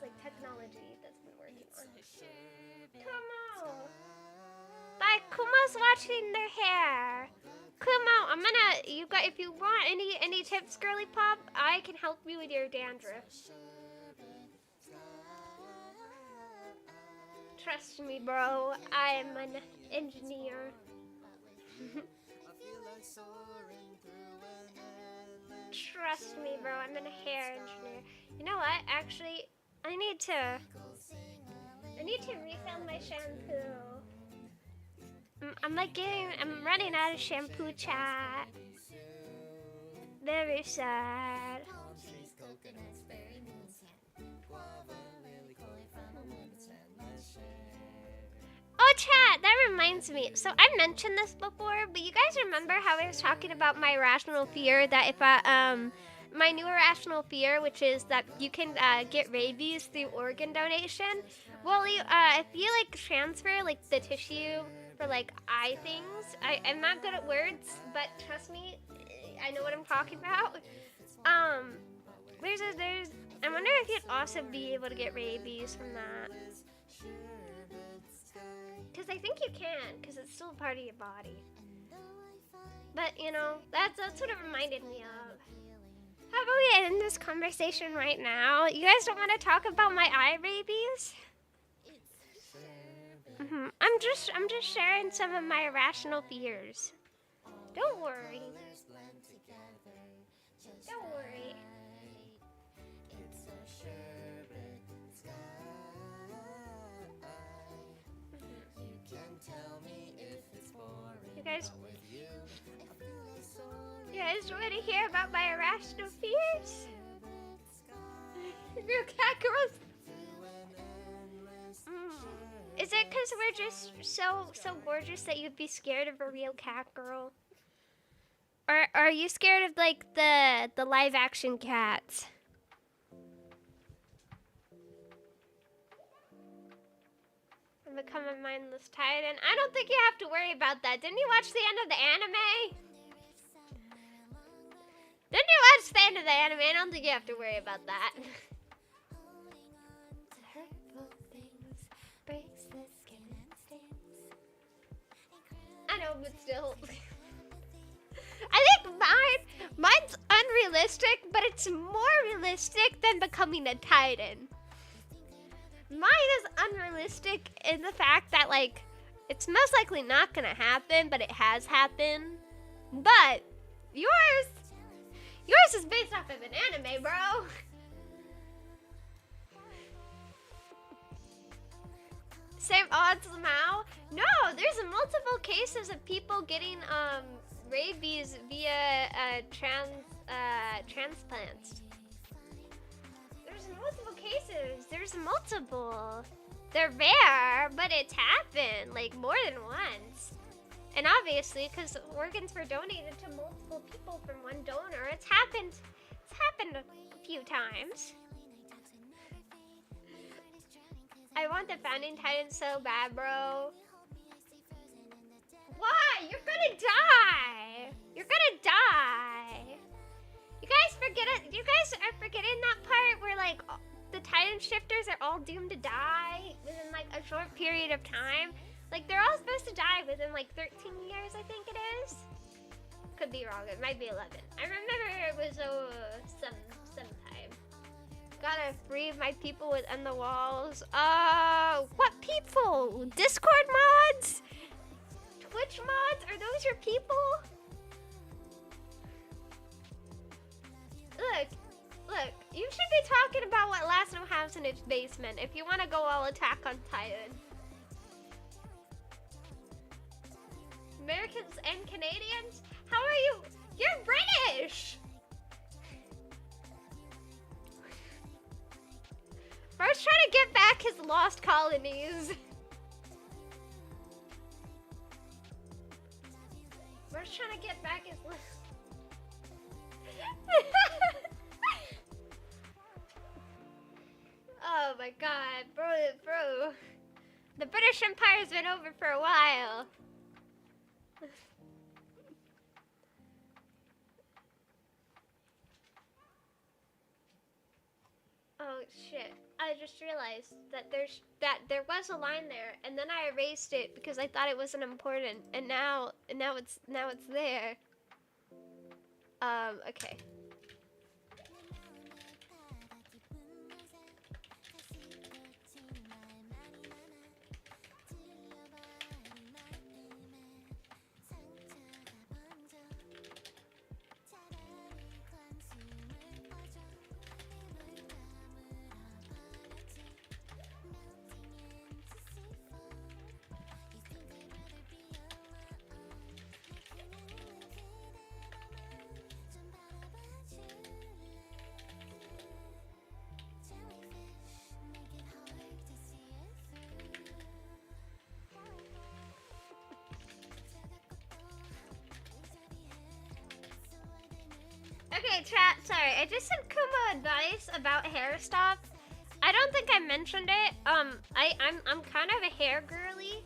like, technology that's been working on. Kumo! Bye, Kumo's watching their hair. Kumo, I'm gonna, if you want any tips, girly pop, I can help you with your dandruff. Trust me, bro, I am an engineer. Trust me, bro, I'm a hair engineer. You know what, actually, I need to refill my shampoo. I'm running out of shampoo, chat. Very sad. Oh, chat, that reminds me. So I mentioned this before, but you guys remember how I was talking about my irrational fear that if my new irrational fear, which is that you can get rabies through organ donation. Well, if you like transfer like the tissue for like eye things, I'm not good at words, but trust me, I know what I'm talking about. I wonder if you'd also be able to get rabies from that. Because I think you can, because it's still a part of your body. But, you know, that's what it reminded me of. How about we end this conversation right now? You guys don't want to talk about my eye rabies? I'm just sharing some of my irrational fears. Don't worry. Don't worry. You guys want to hear about my irrational fears? Real cat girls. Is it because we're just so gorgeous that you'd be scared of a real cat girl? Or are you scared of like the live action cats? I become a mindless titan. I don't think you have to worry about that. Didn't you watch the end of the anime? Didn't you watch the end of the anime? I don't think you have to worry about that. I know, but still. I think mine's unrealistic, but it's more realistic than becoming a titan. Mine is unrealistic in the fact that, like, it's most likely not gonna happen, but it has happened. But yours is based off of an anime, bro. Same odds somehow? No, there's multiple cases of people getting rabies via transplants. There's multiple cases. There's multiple. They're rare, but it's happened like more than once. And obviously, because organs were donated to multiple people from one donor, it's happened happened a few times. I want the Founding Titan so bad, bro. Why? You're gonna die. You're gonna die. You guys forget it. You guys are forgetting that part where like the Titan shifters are all doomed to die within like a short period of time. Like they're all supposed to die within like 13 years, I think it is. Could be wrong. It might be 11. I remember it was sometime. Gotta free my people within the walls. What people? Discord mods? Twitch mods? Are those your people? Look, you should be talking about what Laszlo has in its basement if you want to go all Attack on Titan. Americans and Canadians? How are you? You're British! Bro's trying to get back his lost colonies. Bro's trying to get back his Oh my god, bro. The British Empire's been over for a while. Oh shit. I just realized that there was a line there and then I erased it because I thought it wasn't important and now it's there. Okay. Okay, chat, sorry, I just sent Kumo advice about hair stuff. I don't think I mentioned it. I'm kind of a hair girly.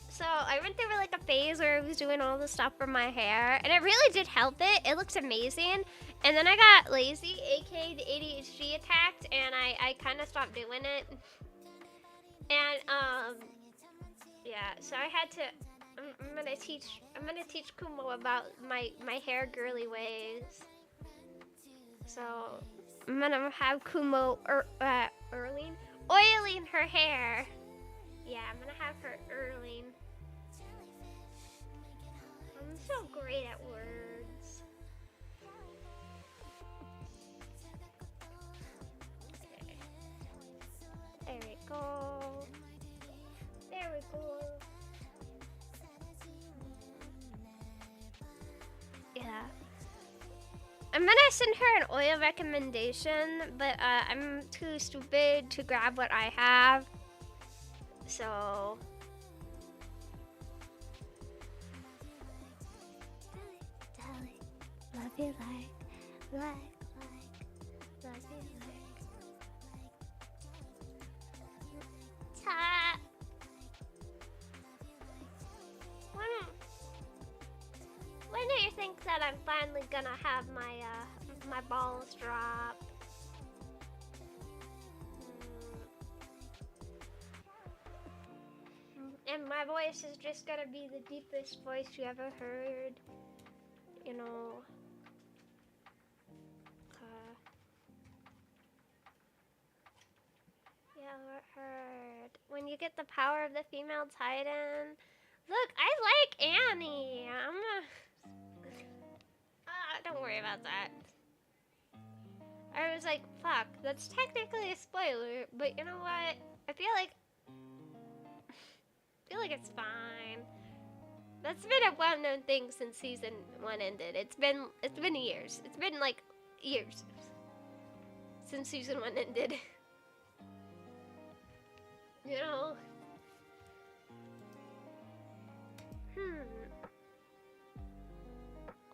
So I went through like a phase where I was doing all the stuff for my hair, and it really did help it. It looks amazing. And then I got lazy, aka the ADHD attacked, and I kind of stopped doing it. And yeah, so I had to. I'm gonna teach Kumo about my hair girly ways. So I'm gonna have Kumo oiling her hair. Yeah, I'm gonna have her oiling. I'm so great at words. Okay. There we go. There we go. Yeah. I'm gonna send her an oil recommendation, but I'm too stupid to grab what I have. So Dolly, love you like love you like Ta. When do you think that I'm finally gonna have my my balls drop? And my voice is just gonna be the deepest voice you ever heard. You know. Yeah, heard. When you get the power of the female titan. Look, I like Annie. Don't worry about that. I was like, fuck, that's technically a spoiler, but you know what? I feel like it's fine. That's been a well-known thing since season 1 ended. It's been years. It's been like years since season 1 ended. You know?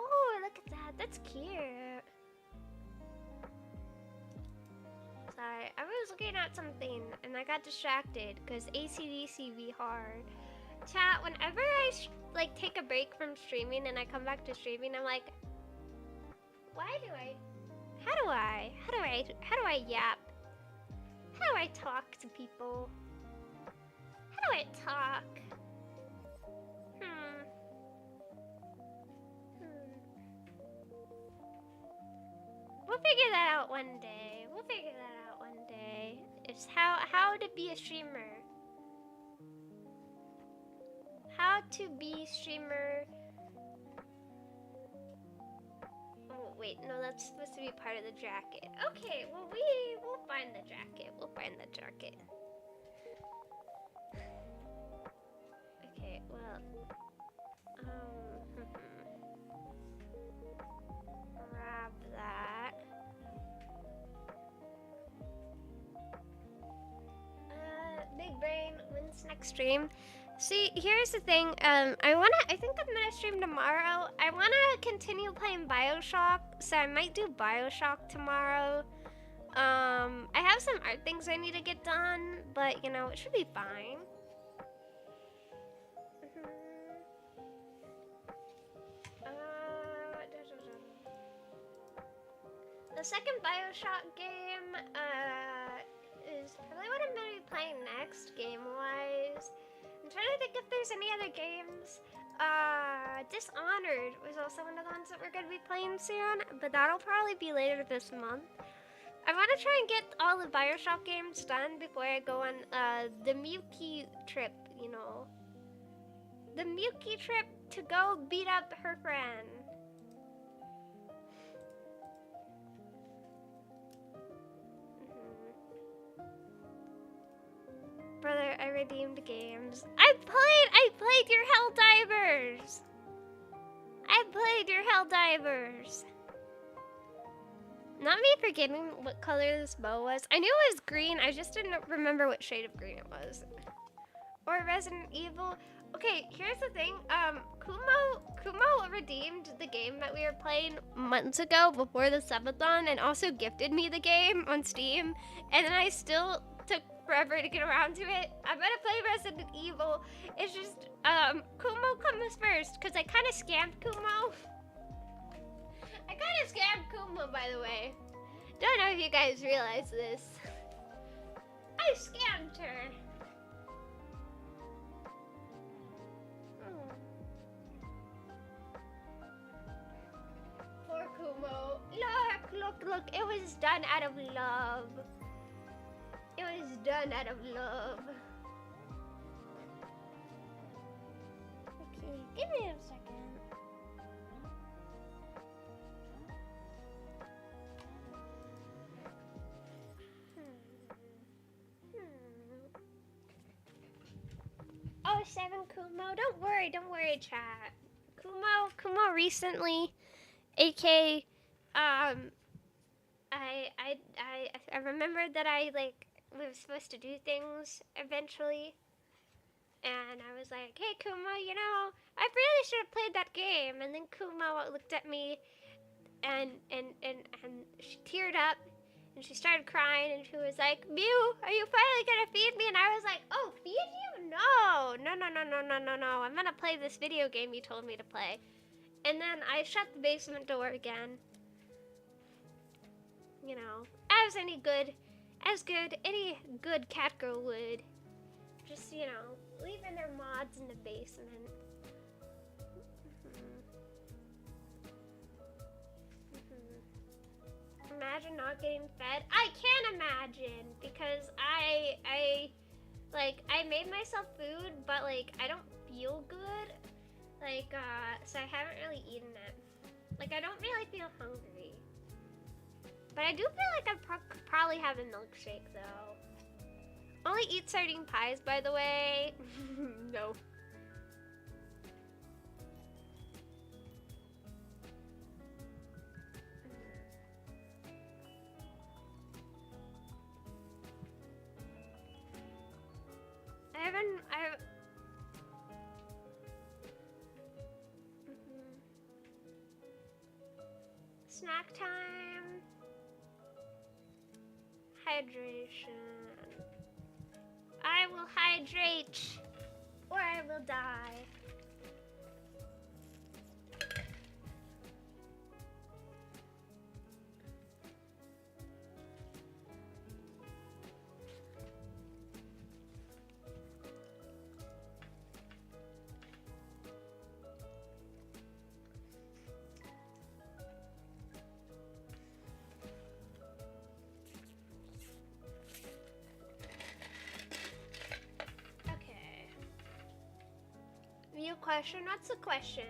Oh, look at that. That's cute. looking at something and I got distracted because ACDC be hard. Chat, whenever I like take a break from streaming and I come back to streaming, I'm like, why do I? How do I yap? How do I talk to people? How do I talk? We'll figure that out one day. We'll figure that out one day. It's how to be a streamer. How to be streamer. Oh wait, no, that's supposed to be part of the jacket. Okay, well we'll find the jacket. We'll find the jacket. Okay, well, grab that. Big brain, when's next stream? See, here's the thing. I think I'm gonna stream tomorrow. I wanna continue playing BioShock, so I might do BioShock tomorrow. I have some art things I need to get done, but you know, it should be fine. The second BioShock game is probably what I'm gonna be playing next, game-wise. I'm trying to think if there's any other games. Dishonored was also one of the ones that we're gonna be playing soon, but that'll probably be later this month. I want to try and get all the BioShock games done before I go on the Mewukki trip, you know. The Mewukki trip to go beat up her friend. Brother, I redeemed games. I played your Helldivers! I played your Helldivers! Not me forgetting what color this bow was. I knew it was green, I just didn't remember what shade of green it was. Or Resident Evil. Okay, here's the thing. Kumo redeemed the game that we were playing months ago before the subathon and also gifted me the game on Steam. And then I still took forever to get around to it. I'm gonna play Resident Evil. It's just, Kumo comes first, because I kind of scammed Kumo. I kind of scammed Kumo, by the way. Don't know if you guys realize this. I scammed her. Poor Kumo. Look, it was done out of love. It was done out of love. Okay, give me a second. Oh, 7 Kumo. Don't worry, chat. Kumo recently, AK, I remembered that I was supposed to do things eventually, and I was like, hey Kumo, you know, I really should have played that game. And then Kumo looked at me and she teared up and she started crying and she was like, Mew, are you finally gonna feed me? And I was like, oh, feed you? No. I'm gonna play this video game you told me to play. And then I shut the basement door again. You know, as any good cat girl would. Just, you know, leaving their mods in the basement. Imagine not getting fed. I can't imagine, because I made myself food, but I don't feel good. So I haven't really eaten it. I don't really feel hungry. But I do feel like I could probably have a milkshake, though. Only eat sardine pies, by the way. No. Snack time. hydration. I will hydrate, or I will die. New question? What's the question?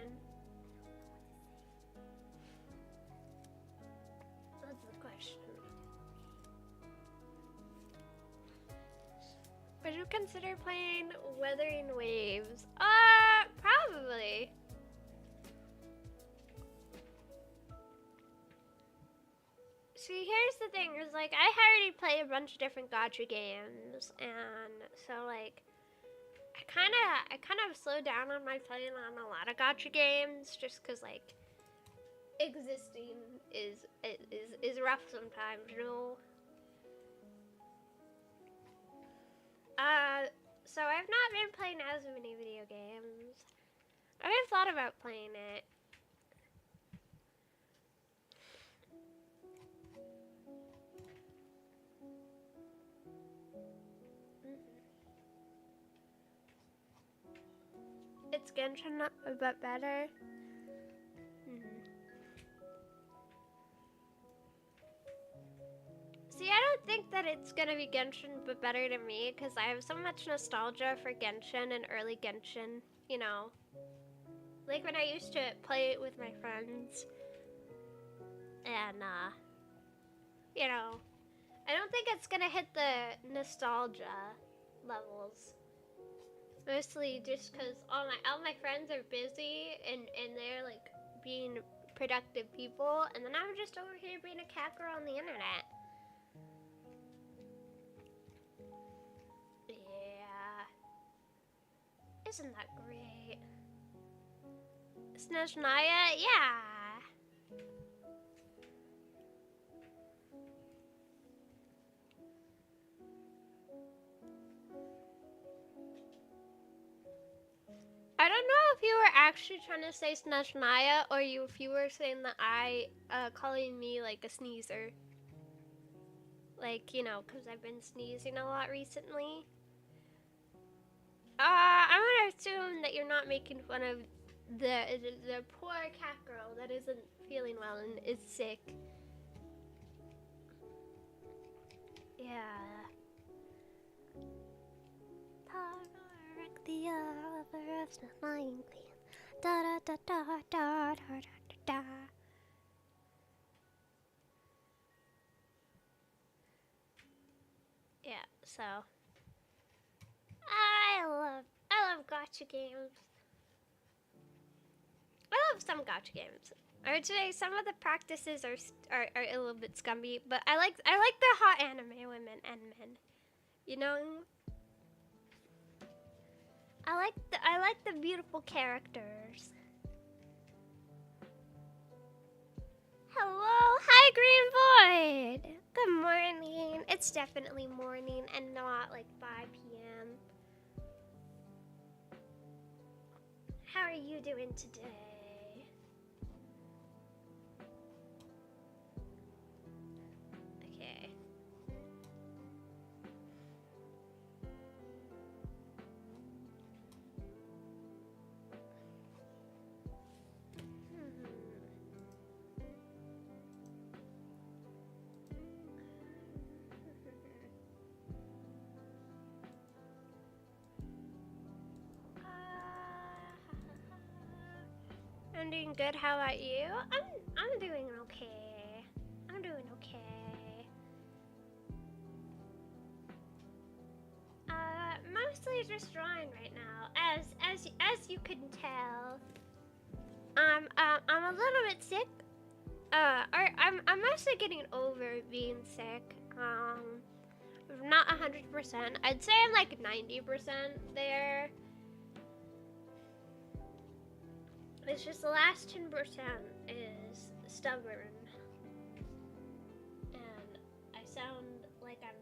What's the question? Would you consider playing Weathering Waves? Probably. See, here's the thing, is like, I already play a bunch of different gacha games, and so like, I kind of slowed down on my playing on a lot of gacha games, just cause like, existing is rough sometimes, you know? So I've not been playing as many video games. I've thought about playing it. It's Genshin, but better. See, I don't think that it's gonna be Genshin, but better to me, because I have so much nostalgia for Genshin and early Genshin, you know. Like when I used to play it with my friends. And, you know, I don't think it's gonna hit the nostalgia levels. Mostly just because all my friends are busy and they're like being productive people, and then I'm just over here being a cat girl on the internet. Yeah. Isn't that great? Snezhnaya? Yeah. I don't know if you were actually trying to say Snezhnaya, or if you were saying that calling me like a sneezer. Like, you know, because I've been sneezing a lot recently. I'm gonna assume that you're not making fun of the poor cat girl that isn't feeling well and is sick. Yeah. The other is not lying clean. Da da da da da da da da. Yeah, so I love gacha games. I love some gacha games. I would say some of the practices are a little bit scummy, but I like the hot anime women and men. You know, I like the beautiful characters. Hello, hi Green Void. Good morning. It's definitely morning and not like 5 p.m. How are you doing today? Okay. I'm doing good. How about you? I'm doing okay. I'm doing okay. Mostly just drawing right now. As you can tell, I'm a little bit sick. I'm mostly getting over being sick. Not 100%. I'd say I'm like 90% there. It's just the last 10% is stubborn. And I sound like I'm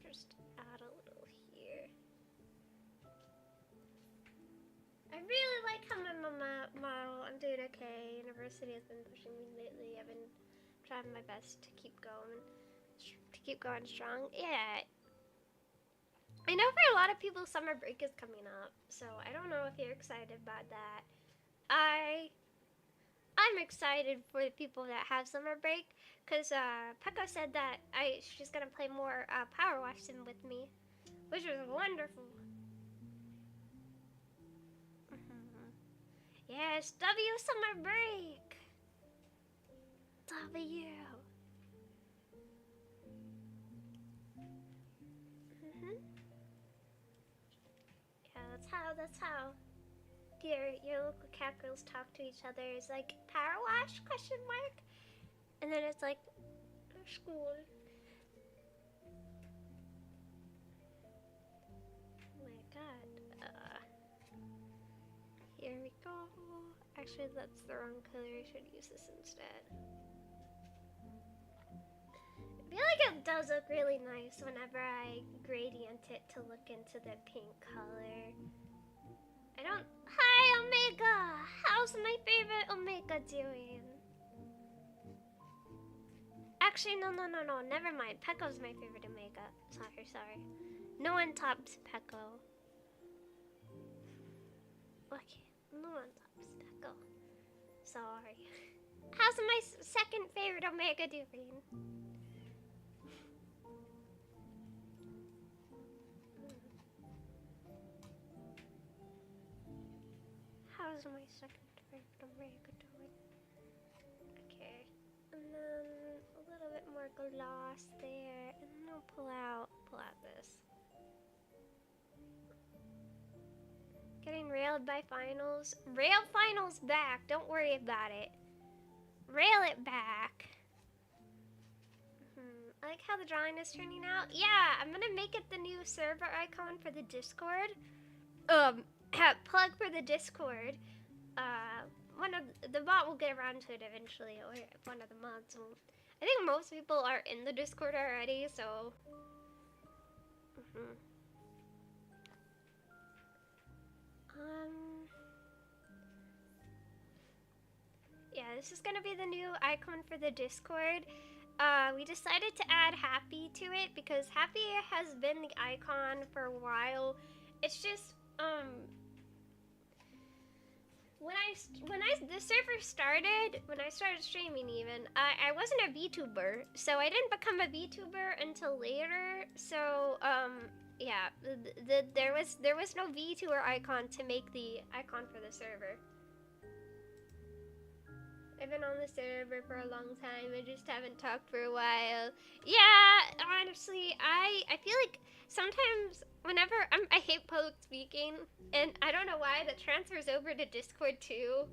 just add a little here. I really like how my model, I'm doing okay. University has been pushing me lately. I've been trying my best to keep going strong. Yeah. I know for a lot of people summer break is coming up, so I don't know if you're excited about that. I'm excited for the people that have summer break, because Pekka said that she's gonna play more Power Wash Sim with me, which was wonderful. Yes, W summer break. W. Yeah, that's how your local cat girls talk to each other. It's like power wash question mark, and then it's like school. Oh my god. Here we go. Actually, that's the wrong color. I should use this instead. I feel like it does look really nice whenever I gradient it to look into the pink color. I don't. Hi, Omega! How's my favorite Omega doing? Actually, no. Never mind. Pekko's my favorite Omega. Sorry. No one tops Pekko. Okay, no one tops Pekko. Sorry. How's my second favorite Omega doing? How's my second favorite Omega doing? Okay, and then a little bit more gloss there, and then I'll pull out this. Getting railed by finals. Rail finals back. Don't worry about it. Rail it back. I like how the drawing is turning out. Yeah, I'm gonna make it the new server icon for the Discord. Plug for the Discord. One of the bot will get around to it eventually, or one of the mods will. I think most people are in the Discord already, so. Yeah, this is gonna be the new icon for the Discord. We decided to add Happy to it because Happy has been the icon for a while. It's just, the server started, when I started streaming even, I wasn't a VTuber, so I didn't become a VTuber until later, so, yeah, there was no VTuber icon to make the icon for the server. I've been on the server for a long time, I just haven't talked for a while. Yeah, honestly, I feel like sometimes whenever, I hate public speaking, and I don't know why, that transfers over to Discord too.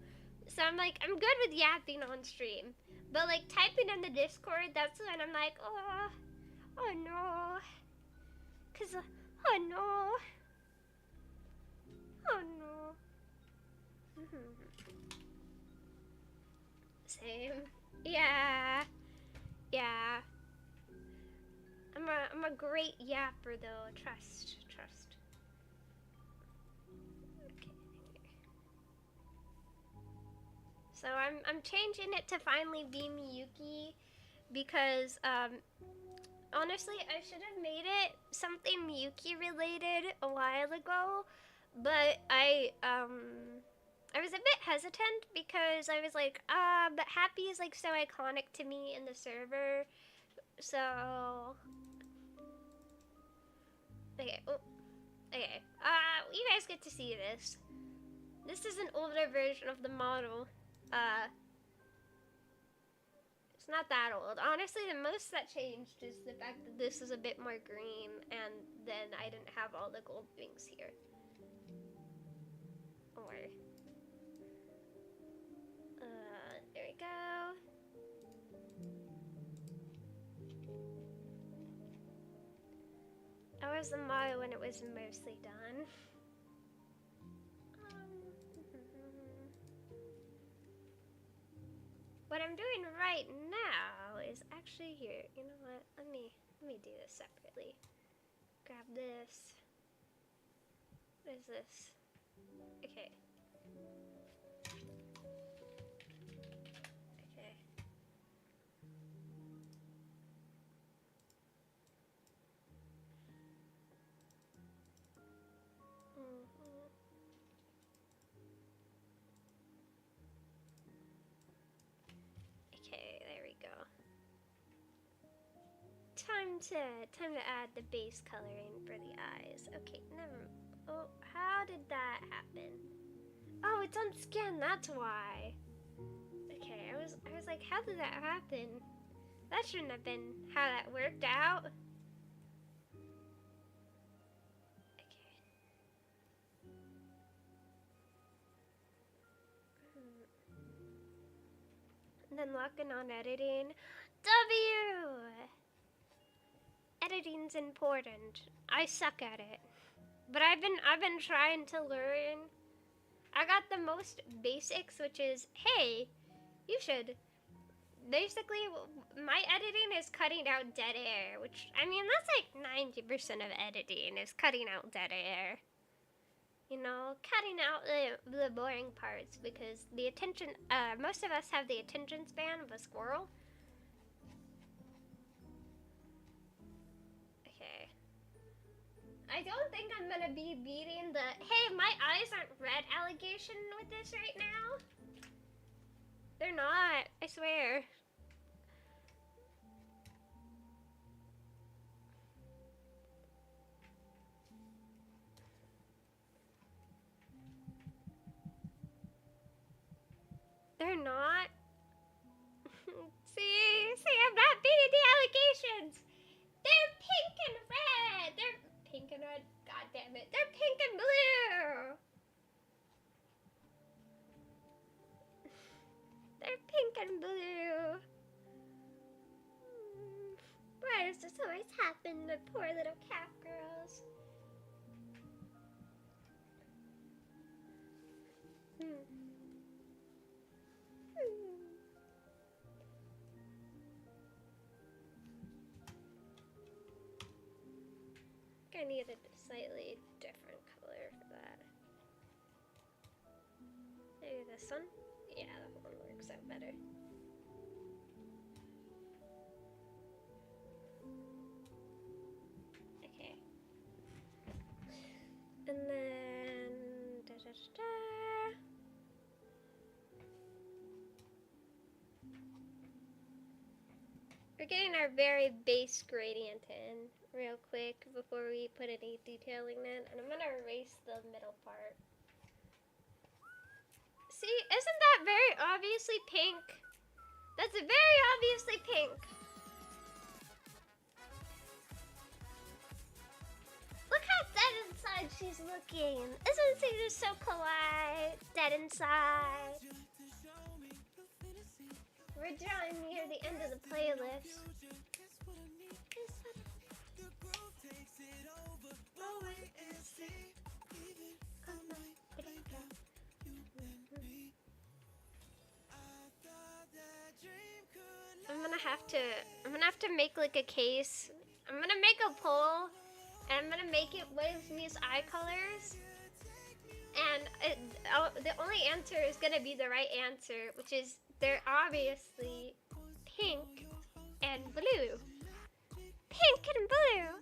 So I'm like, I'm good with yapping on stream, but like typing in the Discord, that's when I'm like, oh no, cause, oh no. Same. Yeah. I'm a great yapper though. Trust. Okay. So I'm changing it to finally be Mewukki because honestly I should have made it something Mewukki related a while ago, but I was a bit hesitant because I was like, but Happy is like so iconic to me in the server, so okay. You guys get to see this. This is an older version of the model. It's not that old. Honestly, the most that changed is the fact that this is a bit more green, and then I didn't have all the gold wings here. Or there we go. That was the model when it was mostly done. What I'm doing right now is actually here. You know what? Let me do this separately. grab this. What is this? Okay. Okay. Okay, there we go. Time to add the base coloring for the eyes. Okay, never. Oh, how did that happen? Oh, it's on skin. That's why. Okay, I was like, how did that happen? That shouldn't have been how that worked out. Okay. And then locking on editing. W! Editing's important. I suck at it. But I've been trying to learn. I got the most basics, which is, hey, you should. Basically, my editing is cutting out dead air, which, I mean, that's like 90% of editing is cutting out dead air. You know, cutting out the boring parts, because the attention, most of us have the attention span of a squirrel. Okay. I don't think I'm gonna be beating the, hey, my eyes aren't red allegation with this right now. They're not, I swear. They're not. See, I'm not beating the allegations. They're pink and red. They're pink and red. God damn it. They're pink and blue. They're pink and blue. Why does this always happen to poor little cat girls? I needed a slightly different color for that. Maybe this one? Yeah, that one works out better. Okay. And then we're getting our very base gradient in real quick before we put any detailing in, and I'm gonna erase the middle part. See, isn't that very obviously pink? That's very obviously pink. Look how dead inside she's looking. Isn't she just so kawaii? Dead inside. We're drawing near the end of the playlist. I'm gonna have to make like a case. I'm gonna make a poll, and I'm gonna make it with these eye colors. And the only answer is gonna be the right answer, which is they're obviously pink and blue. Pink and blue.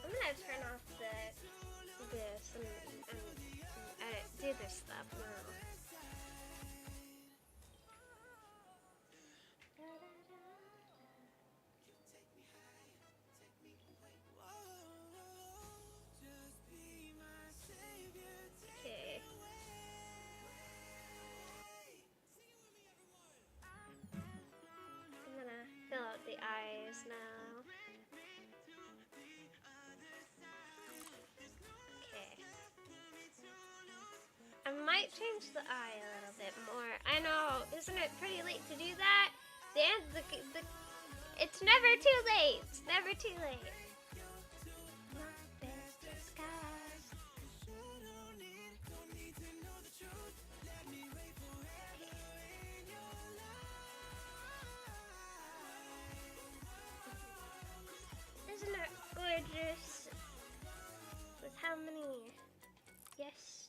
I'm gonna turn off this and do this stuff now. Okay. I'm gonna fill out the eyes now. Okay. I might change the eye a little bit more. I know, isn't it pretty late to do that? It's never too late. It's never too late. My best disguise. Isn't it gorgeous? With how many? Yes.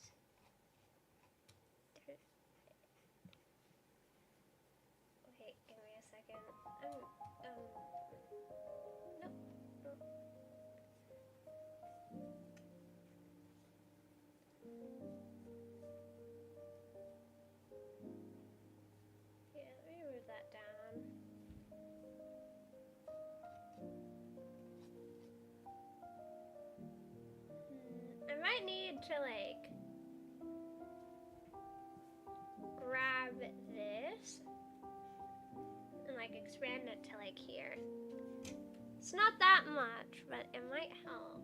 Okay, give me a second. Nope. Yeah, let me move that down. I might need to like grab this and like expand it to like here. It's not that much, but it might help.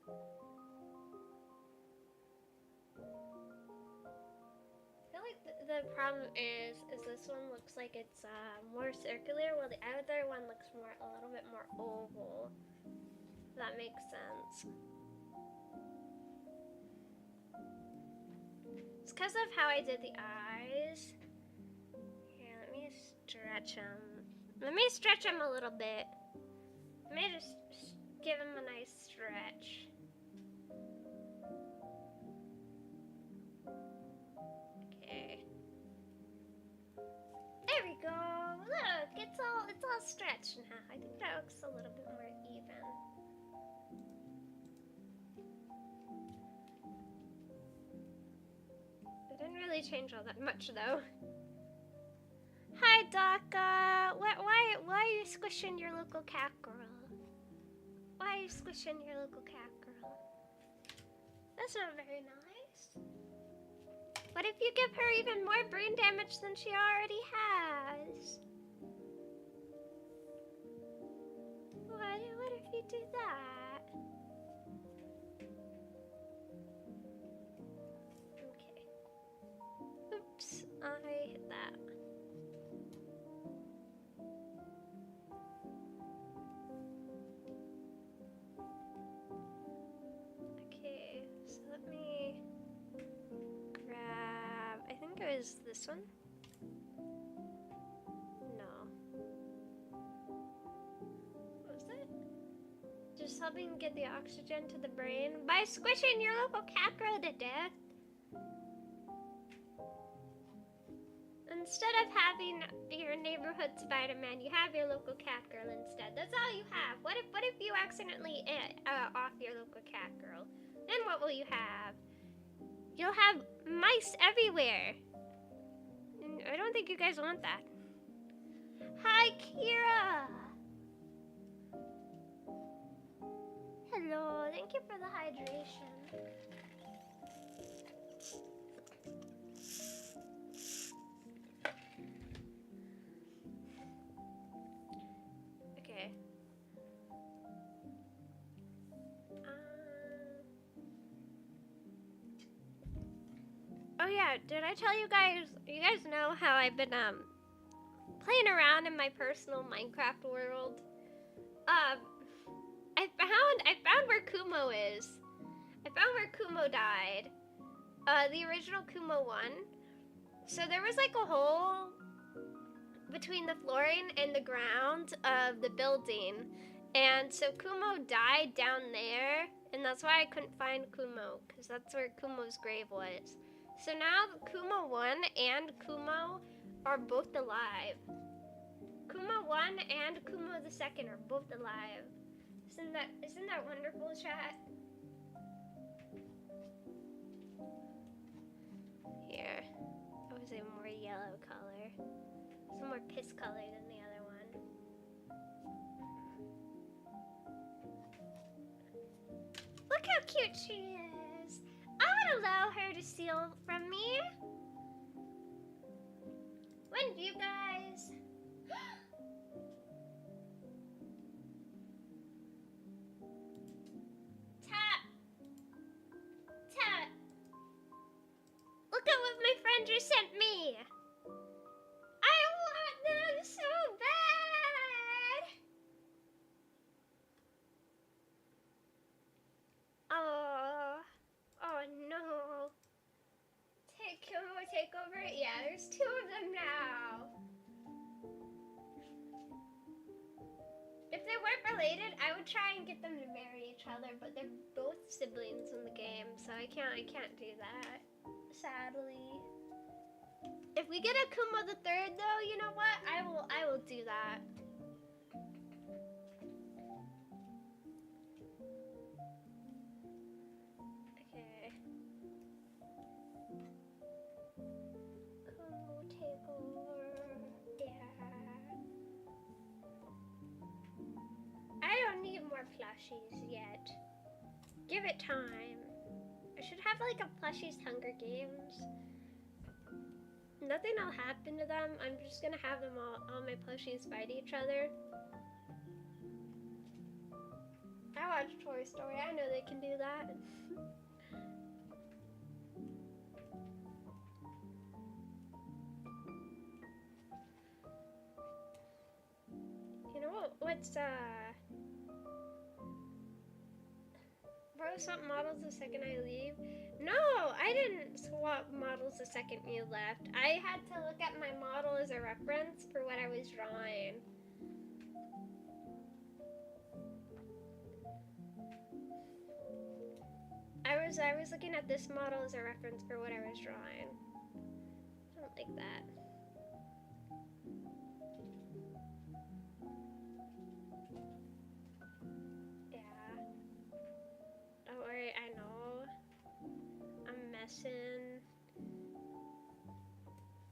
I feel like the problem is this one looks like it's more circular, while the other one looks a little bit more oval. If that makes sense. It's because of how I did the eyes. Here, let me stretch them. Let me stretch them a little bit. Let me just give them a nice stretch. Okay. There we go. Look, it's all stretched now. I think that looks a little bit more even. It didn't really change all that much though. Hi, Daka. Why are you squishing your local cat girl? Why are you squishing your local cat girl? That's not very nice. What if you give her even more brain damage than she already has? What if you do that? Okay. Oops, I hit that. Okay, so let me grab, I think it was this one. No. What was it? Just helping get the oxygen to the brain by squishing your local cat girl to death. Instead of having your neighborhood Spider-Man, you have your local cat girl instead. That's all you have. What if you accidentally off your local cat girl? Then what will you have? You'll have mice everywhere. And I don't think you guys want that. Hi, Kira. Hello. Thank you for the hydration. Okay. Oh yeah, did I tell you guys? You guys know how I've been playing around in my personal Minecraft world. I found where Kumo is. I found where Kumo died. The original Kumo one. So there was like a hole between the flooring and the ground of the building. And so Kumo died down there, and that's why I couldn't find Kumo, because that's where Kumo's grave was. So now Kumo 1 and Kumo are both alive. Kumo 1 and Kumo the 2nd are both alive. Isn't that wonderful, chat? Here. It was a more yellow color. It's a more piss color than the other one. Look how cute she is. I would allow her to steal from me. When you guys... Tat. Look at what my friend just sent me. I want related, I would try and get them to marry each other, but they're both siblings in the game, so I can't do that. Sadly. If we get a Kuma the Third, though, you know what? I will do that. Okay. Kumo, take over. Yeah. I don't need more plushies yet. Give it time. I should have like a plushies Hunger Games. Nothing will happen to them. I'm just gonna have them all my plushies fight each other. I watch Toy Story. I know they can do that. You know what? What's Bro, swap models the second I leave? No, I didn't swap models the second you left. I had to look at my model as a reference for what I was drawing. I was looking at this model as a reference for what I was drawing. I don't like that. Don't worry, I know. I'm messing.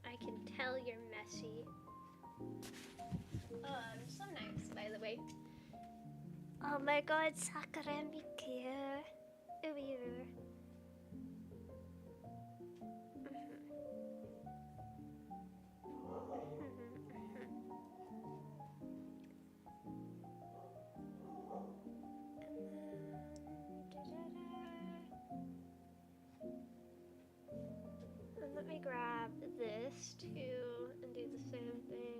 I can tell you're messy. Oh, I'm so nice, by the way. Oh my god, Sakura Miki. Over here. And let me grab this too and do the same thing.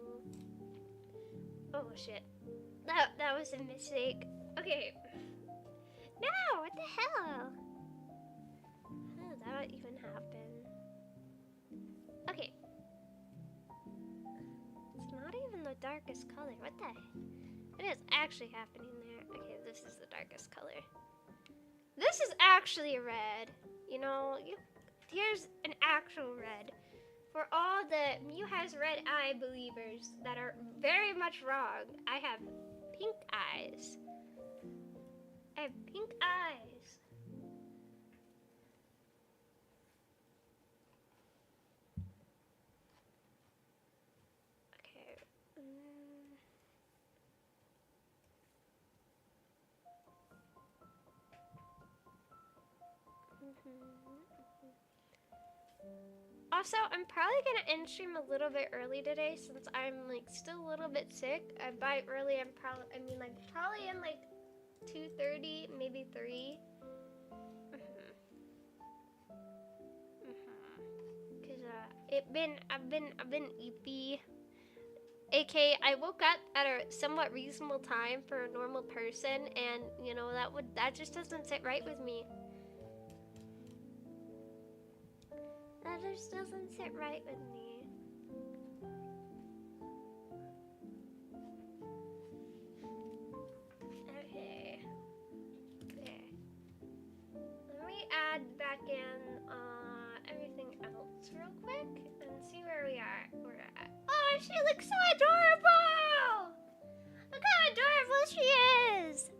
Oh shit. That was a mistake. Okay. No, what the hell? How did that even happen? Okay. It's not even the darkest color. What the? What is actually happening there? Okay, this is the darkest color. This is actually a red. You know, here's an actual red. For all the Mew has red eye believers that are very much wrong, I have pink eyes. I have pink eyes. Okay. Also, I'm probably gonna end stream a little bit early today since I'm like still a little bit sick. By early, I'm probably in like 2:30, maybe 3. Cause I've been eepy. AK, I woke up at a somewhat reasonable time for a normal person, and you know that just doesn't sit right with me. That just doesn't sit right with me. Okay. Let me add back in everything else real quick and see where we're at. Oh, she looks so adorable! Look how adorable she is!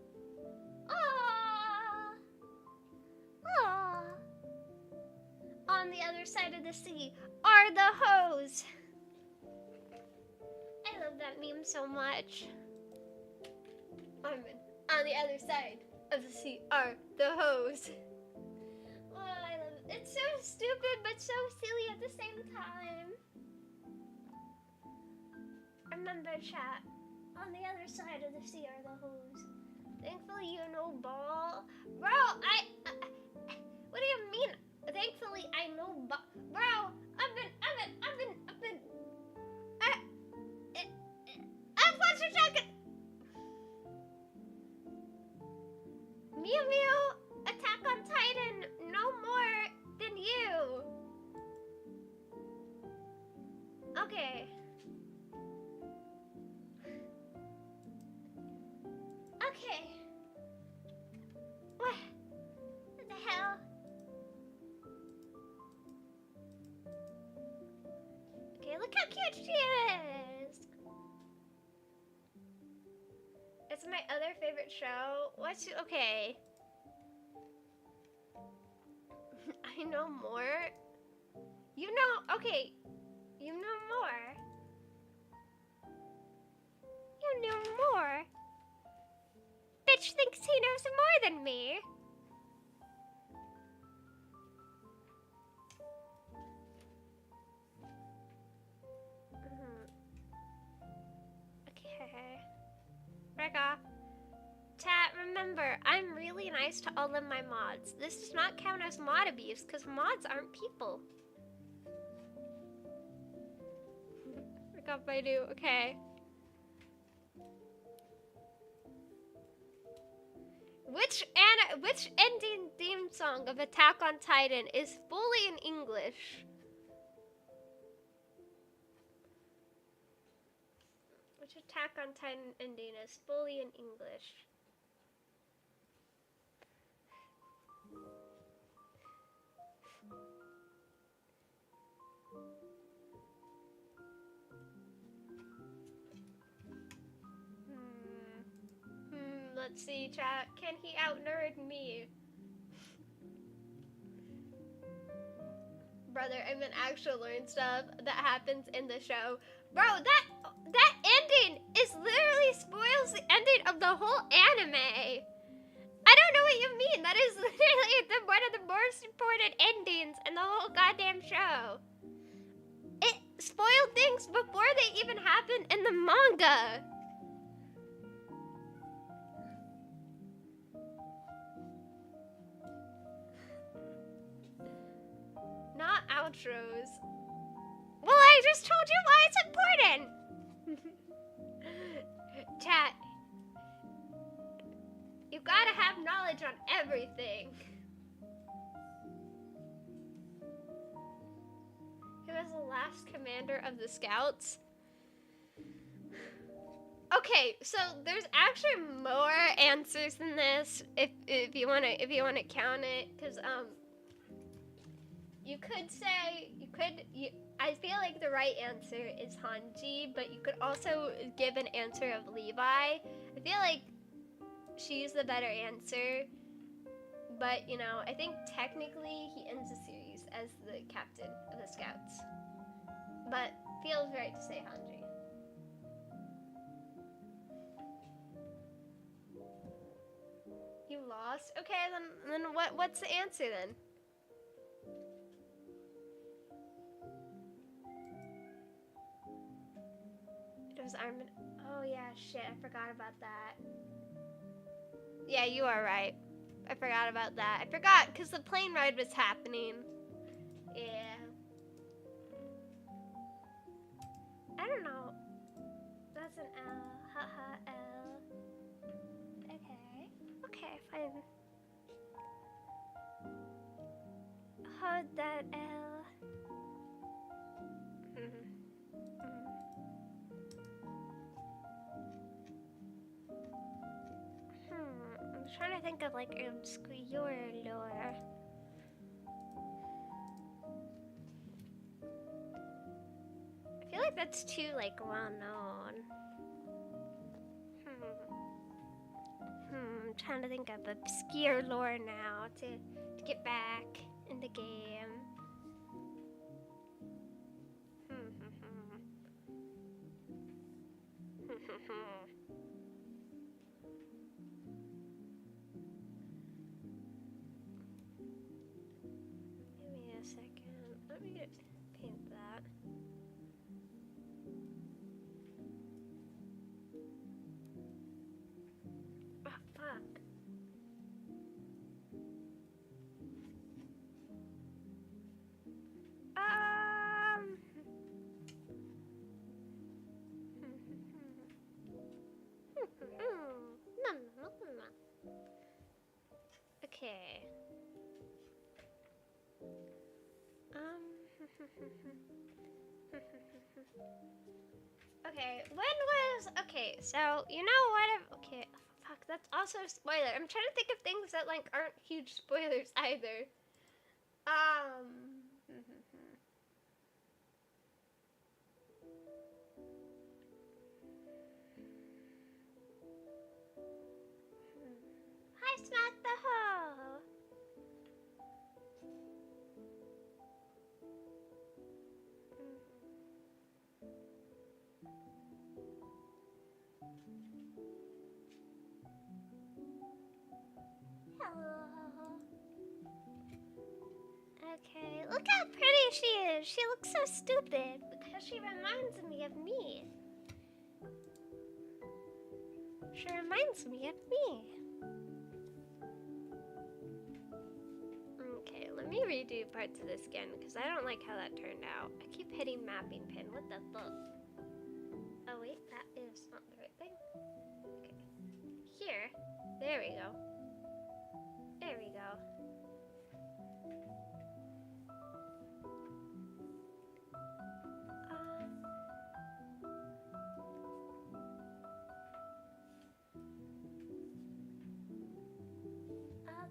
Aww! Aww! On the other side of the sea are the hoes. I love that meme so much. On the other side of the sea are the hoes. Oh, I love it. It's so stupid but so silly at the same time. Remember, chat. On the other side of the sea are the hoes. Thankfully, you know ball. Bro, what do you mean? Thankfully, I know bro, I've been what's your jacket? Mew Mew, Attack on Titan, no more than you. Okay. Cheers! It's my other favorite show. What's okay? I know more. You know, okay. You know more. You know more. Bitch thinks he knows more than me. Okay. Rega. Chat, remember, I'm really nice to all of my mods. This does not count as mod abuse, because mods aren't people. Rega Baidu, okay. Which ending theme song of Attack on Titan is fully in English? Which Attack on Titan ending is fully in English? Let's see, chat. Can he out-nerd me? Brother, I meant actual learn stuff that happens in the show. Bro, that ending is literally spoils the ending of the whole anime. I don't know what you mean. That is literally one of the most important endings in the whole goddamn show. It spoiled things before they even happened in the manga. Not outros. Well, I just told you why it's important. Chat. You gotta have knowledge on everything. Who was the last commander of the Scouts? Okay, so there's actually more answers than this if you wanna count it, because you could say I feel like the right answer is Hanji, but you could also give an answer of Levi. I feel like she's the better answer, but you know, I think technically he ends the series as the captain of the Scouts, but feels right to say Hanji. You lost? Okay, then what's the answer then? It was Armin. Oh yeah, shit, I forgot about that. Yeah, you are right. I forgot about that. I forgot because the plane ride was happening. Yeah. I don't know. That's an L. Haha, L. Okay. Okay, fine. Hold that L. I'm trying to think of like obscure lore. I feel like that's too like well known. I'm trying to think of obscure lore now to get back in the game. Give me a second. Let me paint that. Oh, fuck. Okay. Okay, okay, so, you know what, okay, fuck, that's also a spoiler. I'm trying to think of things that, like, aren't huge spoilers either. the hell? Hello. Okay, look how pretty she is. She looks so stupid because she reminds me of me. She reminds me of me. Okay, let me redo parts of this again because I don't like how that turned out. I keep hitting mapping pin. What the fuck? Oh wait, that is not the right thing. Okay. Here. There we go. There we go.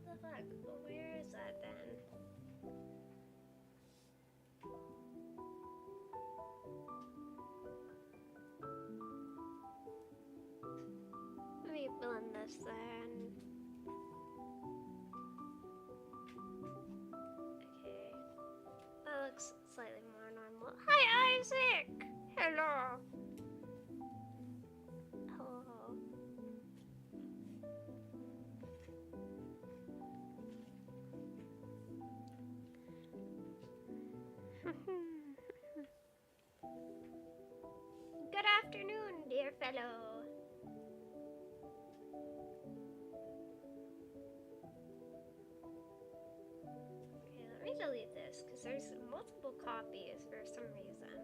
The fuck? Where is that then? Let me blend this then. Okay. That looks slightly more normal. Hi, Isaac! Hello! Hello. Good afternoon, dear fellow. Okay, let me delete this because there's multiple copies for some reason.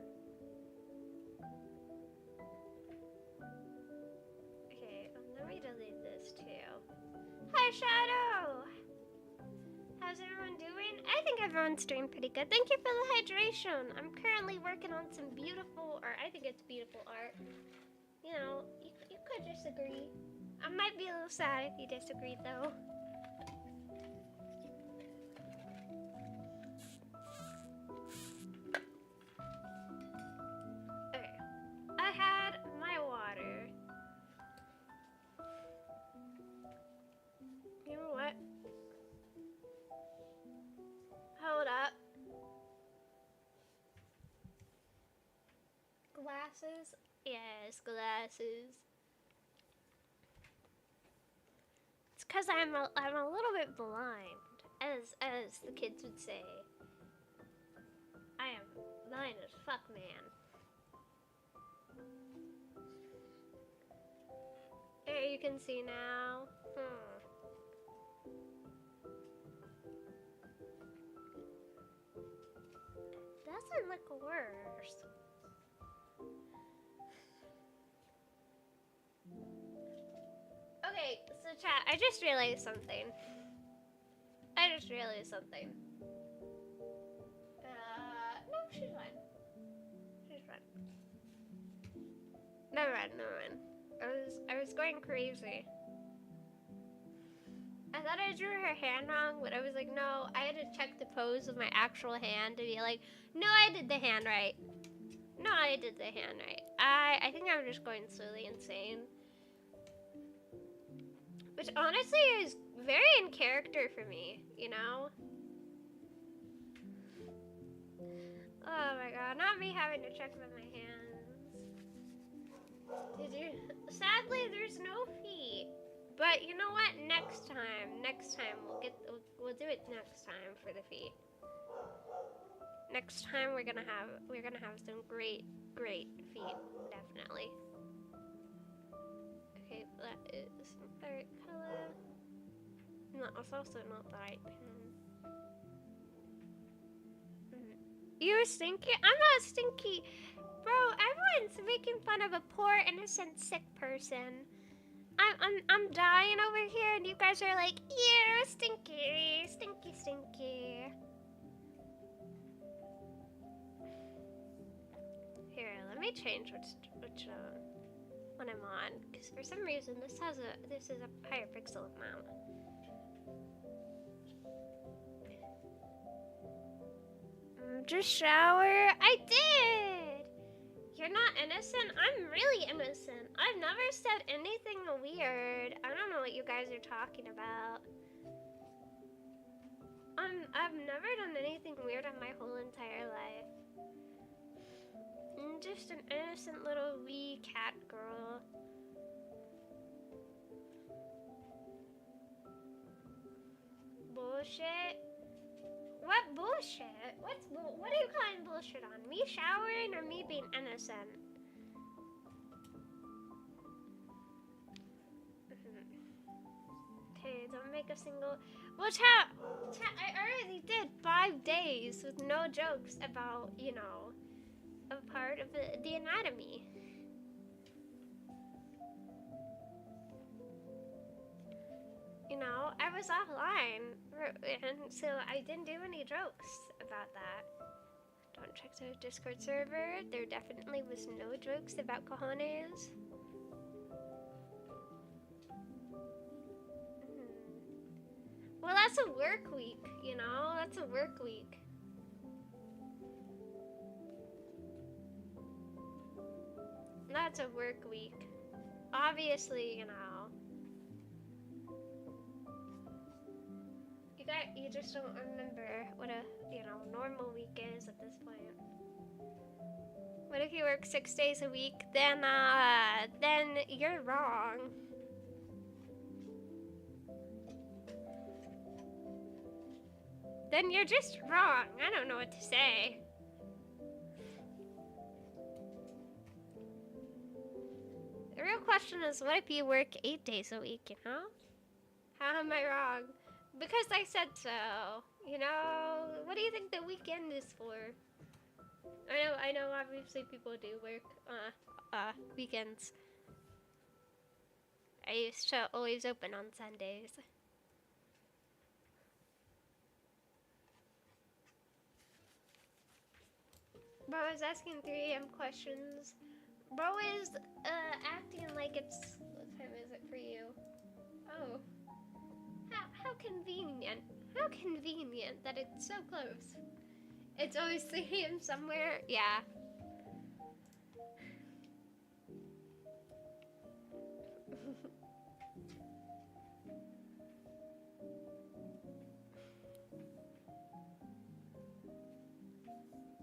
Okay, let me delete this too. Hi, Shadow! How's everyone doing? I think everyone's doing pretty good. Thank you for the hydration. I'm currently working on some beautiful, or I think it's beautiful art. You know, you could disagree. I might be a little sad if you disagreed, though. Okay, I had my water. You know what? Hold up. Glasses? Yes, glasses. It's because I'm a little bit blind, as the kids would say. I am blind as fuck, man. There, you can see now. Doesn't look worse. Okay, so chat, I just realized something. No, she's fine. She's fine. Never mind. I was going crazy. I thought I drew her hand wrong, but I was like, no, I had to check the pose of my actual hand to be like, no, I did the hand right. No, I did the hand right. I think I'm just going slowly insane. Which honestly is very in character for me, you know? Oh my god, not me having to check with my hands. Did you? Sadly, there's no feet. But you know what? Next time we'll do it next time for the feet. Next time we're gonna have some great feet, definitely. Okay, that is the right color. No, it's also not the right pen. You're stinky? I'm not stinky. Bro, everyone's making fun of a poor, innocent, sick person. I'm dying over here and you guys are like, ew, stinky. Here, let me change which one I'm on, because for some reason this is a higher pixel amount. Just shower. I did. You're not innocent? I'm really innocent. I've never said anything weird. I don't know what you guys are talking about. never done anything weird in my whole entire life. I'm just an innocent little wee cat girl. Bullshit? What bullshit? What are you calling bullshit on? Me showering or me being innocent? Okay, don't make a single... Well, chat, I already did 5 days with no jokes about, you know, a part of the anatomy. You know, I was offline, and so I didn't do any jokes about that. Don't check the Discord server. There definitely was no jokes about cojones. Well, that's a work week, you know? That's a work week. That's a work week. Obviously, you know. You just don't remember what a, you know, normal week is at this point. What if you work 6 days a week? Then you're wrong. Then you're just wrong. I don't know what to say. The real question is, what if you work 8 days a week, you know? How am I wrong? Because I said so. You know, what do you think the weekend is for? I know obviously people do work weekends. I used to always open on Sundays. Bro is asking 3 AM questions. Bro is acting like it's... What time is it for you? Oh. How convenient. How convenient that it's so close. It's always 3 AM somewhere. Yeah.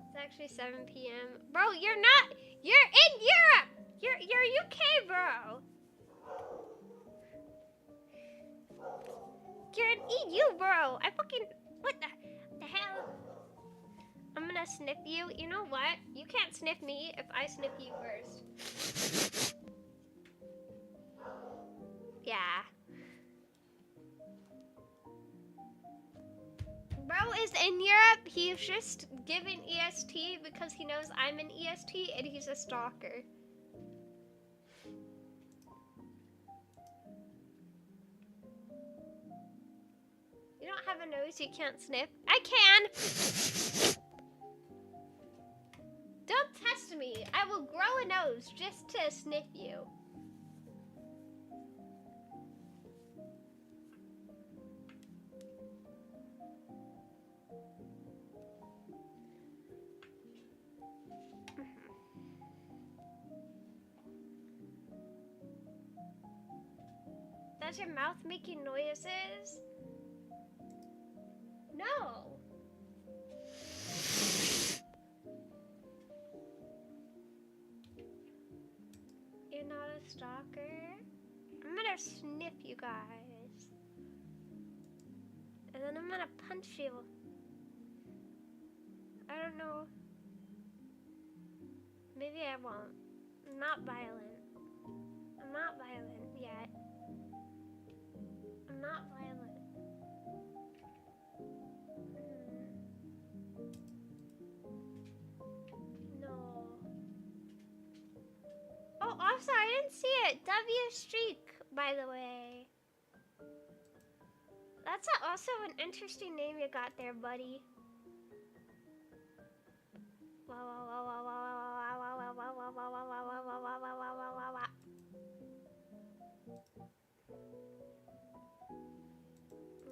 It's actually 7 PM. Bro, you're not... You're in Europe! You're UK, bro! You're in EU, bro! I fucking... What the hell? I'm gonna sniff you. You know what? You can't sniff me if I sniff you first. Yeah. Bro is in Europe. He's just giving EST because he knows I'm an EST and he's a stalker. You don't have a nose you can't sniff. I can! Don't test me. I will grow a nose just to sniff you. Does your mouth making noises? No. You're not a stalker? I'm gonna sniff you guys. And then I'm gonna punch you. I don't know. Maybe I won't. I'm not violent. I'm not violent yet. I'm not violent. No. Oh, also, I didn't see it. W streak, by the way. That's also an interesting name you got there, buddy.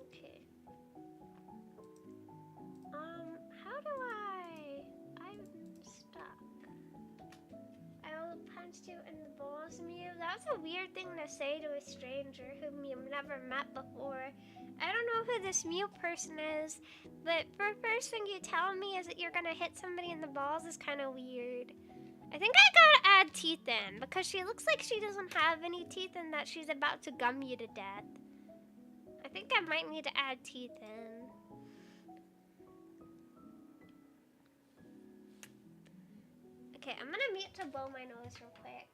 Okay. How do I'm stuck. I will punch you in the balls, Mew. That's a weird thing to say to a stranger whom you've never met before. I don't know who this Mew person is, but for first thing you tell me is that you're gonna hit somebody in the balls is kind of weird. I think I gotta add teeth in because she looks like she doesn't have any teeth and that she's about to gum you to death. I think I might need to add teeth in. Okay, I'm gonna mute to blow my nose real quick.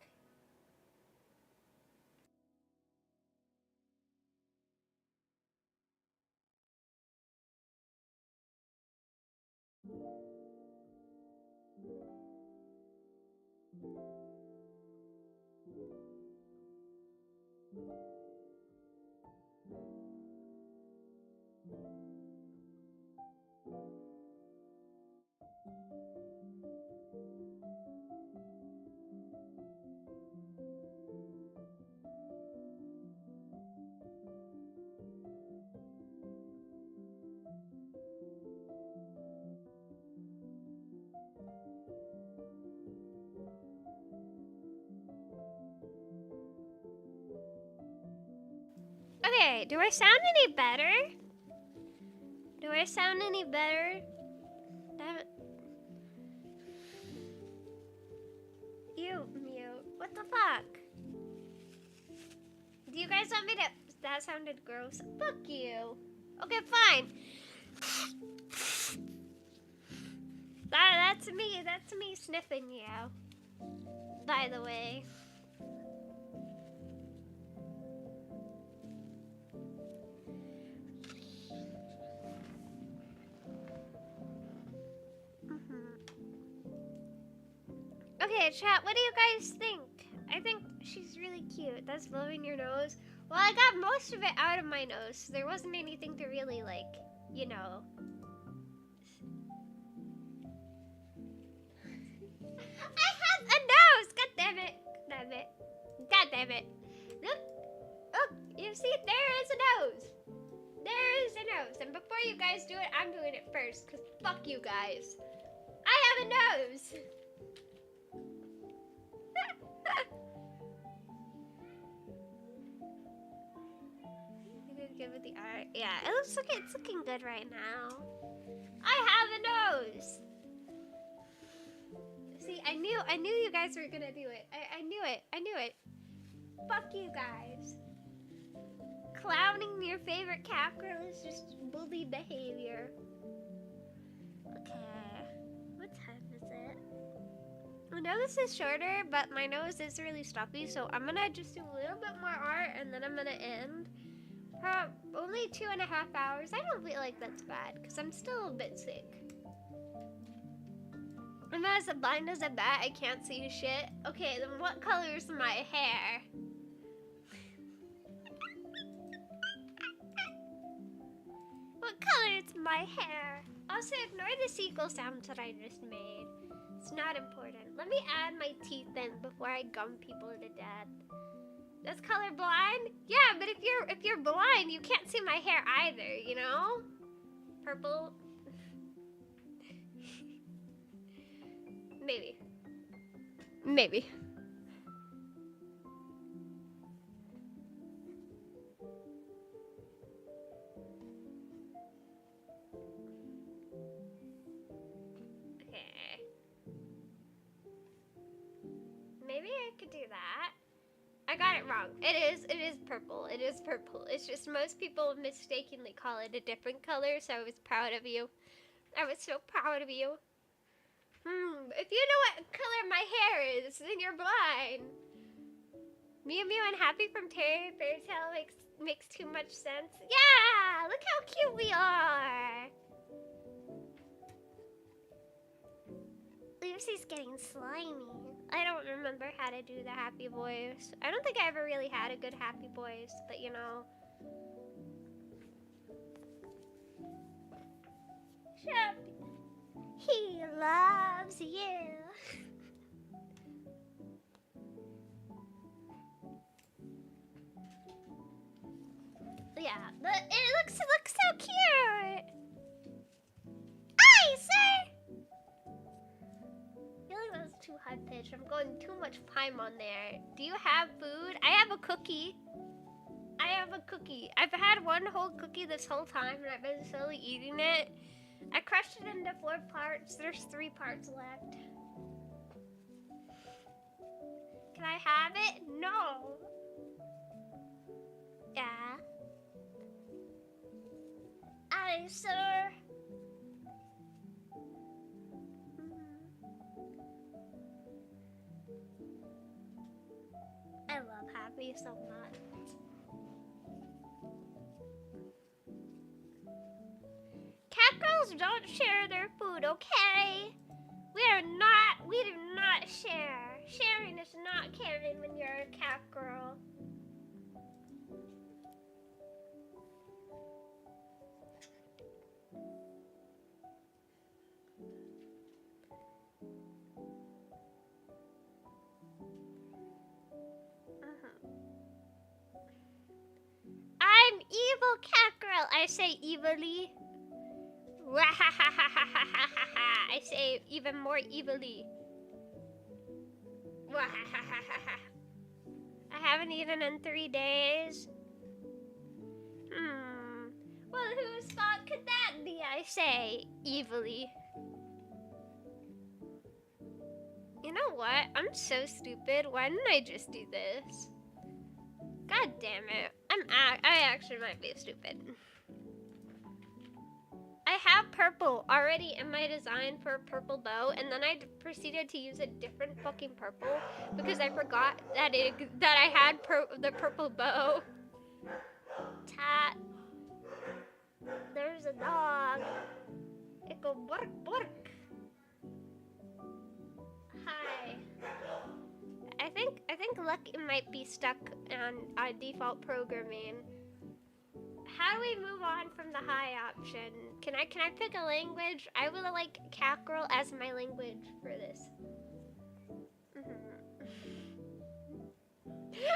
Okay, do I sound any better? Do I sound any better? You, mute. What the fuck? Do you guys want me to... That sounded gross. Fuck you. Okay, fine. That's me. That's me sniffing you. By the way. Okay, chat, what do you guys think? I think she's really cute. That's blowing your nose. Well, I got most of it out of my nose. So there wasn't anything to really, like, you know. I have a nose! God damn it. Damn it. God damn it. Look. Look. You see, there is a nose. There is a nose. And before you guys do it, I'm doing it first. Because fuck you guys. I have a nose. Give it the art. Yeah, it looks like it's looking good right now. I have a nose. See, I knew you guys were gonna do it. I knew it. I knew it. Fuck you guys. Clowning your favorite cat girl is just bully behavior. Okay. What time is it? I know this is shorter, but my nose is really stuffy, so I'm gonna just do a little bit more art and then I'm gonna end. Only 2.5 hours. I don't feel like that's bad because I'm still a bit sick. I'm as blind as a bat. I can't see shit. Okay, then what color is my hair? What color is my hair? Also, ignore the sequel sounds that I just made. It's not important. Let me add my teeth in before I gum people to death. That's colorblind? Yeah, but if you're blind, you can't see my hair either, you know? Purple. Maybe. Maybe. Okay. Maybe I could do that. I got it wrong. It is purple. It is purple. It's just most people mistakenly call it a different color, so I was proud of you. I was so proud of you. If you know what color my hair is, then you're blind. Mew Mew and Happy from Terry Fairy Tale makes too much sense. Yeah! Look how cute we are! Lucy's getting slimy. I don't remember how to do the happy voice. I don't think I ever really had a good happy voice, but you know. Shut. He loves you. Yeah, it looks so cute. Hi, sir. I feel like that was too high pitched. I'm going too much time on there. Do you have food? I have a cookie. I have a cookie. I've had one whole cookie this whole time, and I've been slowly eating it. I crushed it into 4 parts. There's 3 parts left. Can I have it? No. Yeah. Aye, sir. I love Happy so much. Cat girls don't share their food, okay? We do not share. Sharing is not caring when you're a cat girl. I'm evil cat girl. I say evilly. I say even more evilly. I haven't eaten in 3 days. Well, whose fault could that be? I say evilly. You know what? I'm so stupid. Why didn't I just do this? God damn it. I actually might be stupid. I have purple already in my design for a purple bow, and then I proceeded to use a different fucking purple because I forgot that I had the purple bow. Tat. There's a dog. It go bark bark. Hi. I think Lucky might be stuck on default programming. How do we move on from the high option? Can I pick a language? I will like cat girl as my language for this.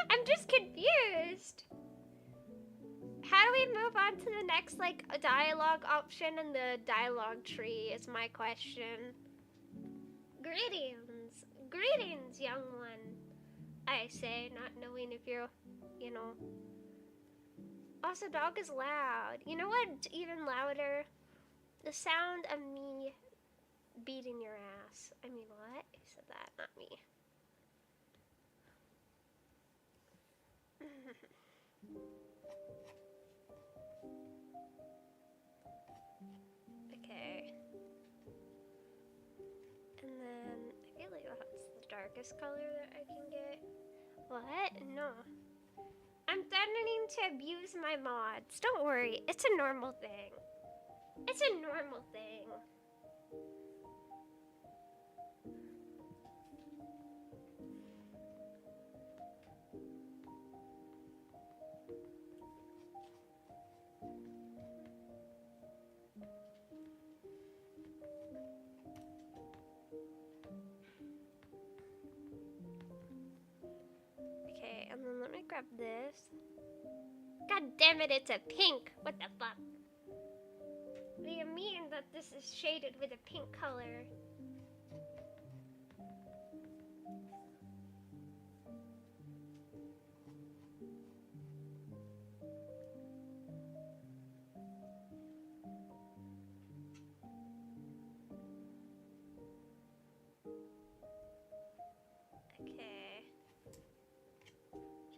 I'm just confused. How do we move on to the next like dialogue option in the dialogue tree is my question. Greetings. Greetings, young one. I say, not knowing if you're, you know. Also, dog is loud. You know what's even louder? The sound of me beating your ass. I mean, what? Who said that? Not me. Okay. And then, I feel like that's the darkest color that I can get. What? No. I'm threatening to abuse my mods. Don't worry, it's a normal thing. It's a normal thing. Okay, and then let me grab this. God damn it, it's a pink. What the fuck? What do you mean that this is shaded with a pink color? Okay.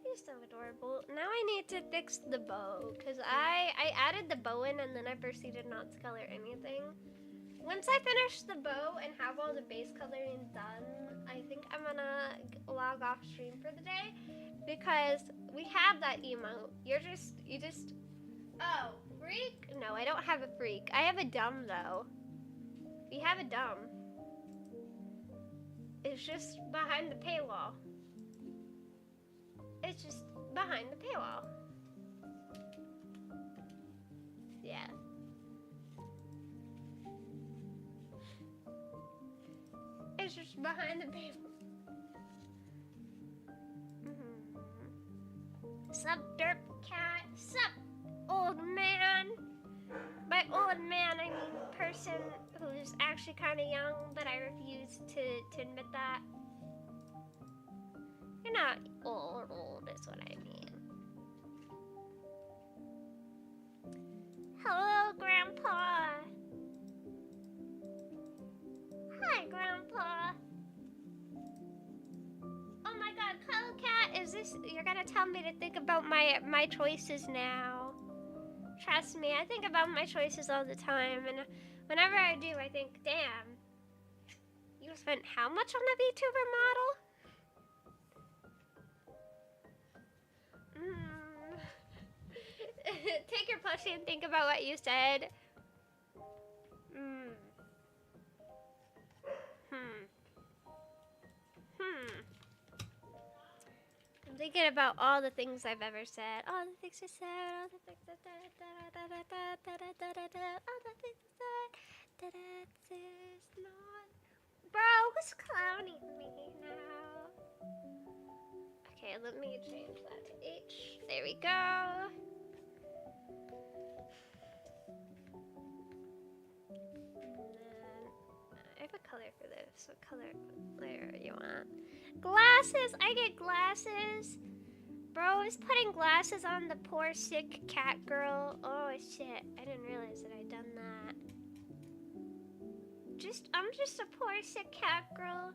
She's so adorable. Now I need to fix the bow, because I added the bow in and then I proceeded not to color anything. Once I finish the bow and have all the base coloring done, I think I'm gonna log off stream for the day, because we have that emote. You just, oh, freak? No, I don't have a freak. I have a dumb though. We have a dumb. It's just behind the paywall. It's just behind the paywall. Yeah. It's just behind the paywall. Sup, derp cat? Sup, old man? By old man, I mean person who's actually kind of young, but I refuse to admit that. You're not old is what I mean. Hello, Grandpa. Hi, Grandpa. Oh my God, Cuddle Cat, is this? You're gonna tell me to think about my choices now. Trust me, I think about my choices all the time, and whenever I do, I think, damn, you spent how much on a VTuber model? Take your plushie and think about what you said. I'm thinking about all the things I've ever said. All the things I said. All the things I said. All the things I said. That is not. Bro, who's clowning me now? Okay, let me change that to H. There we go. I have a color for this. What color layer you want? Glasses! I get glasses! Bro is putting glasses on the poor sick cat girl. Oh shit, I didn't realize that I'd done that. I'm just a poor sick cat girl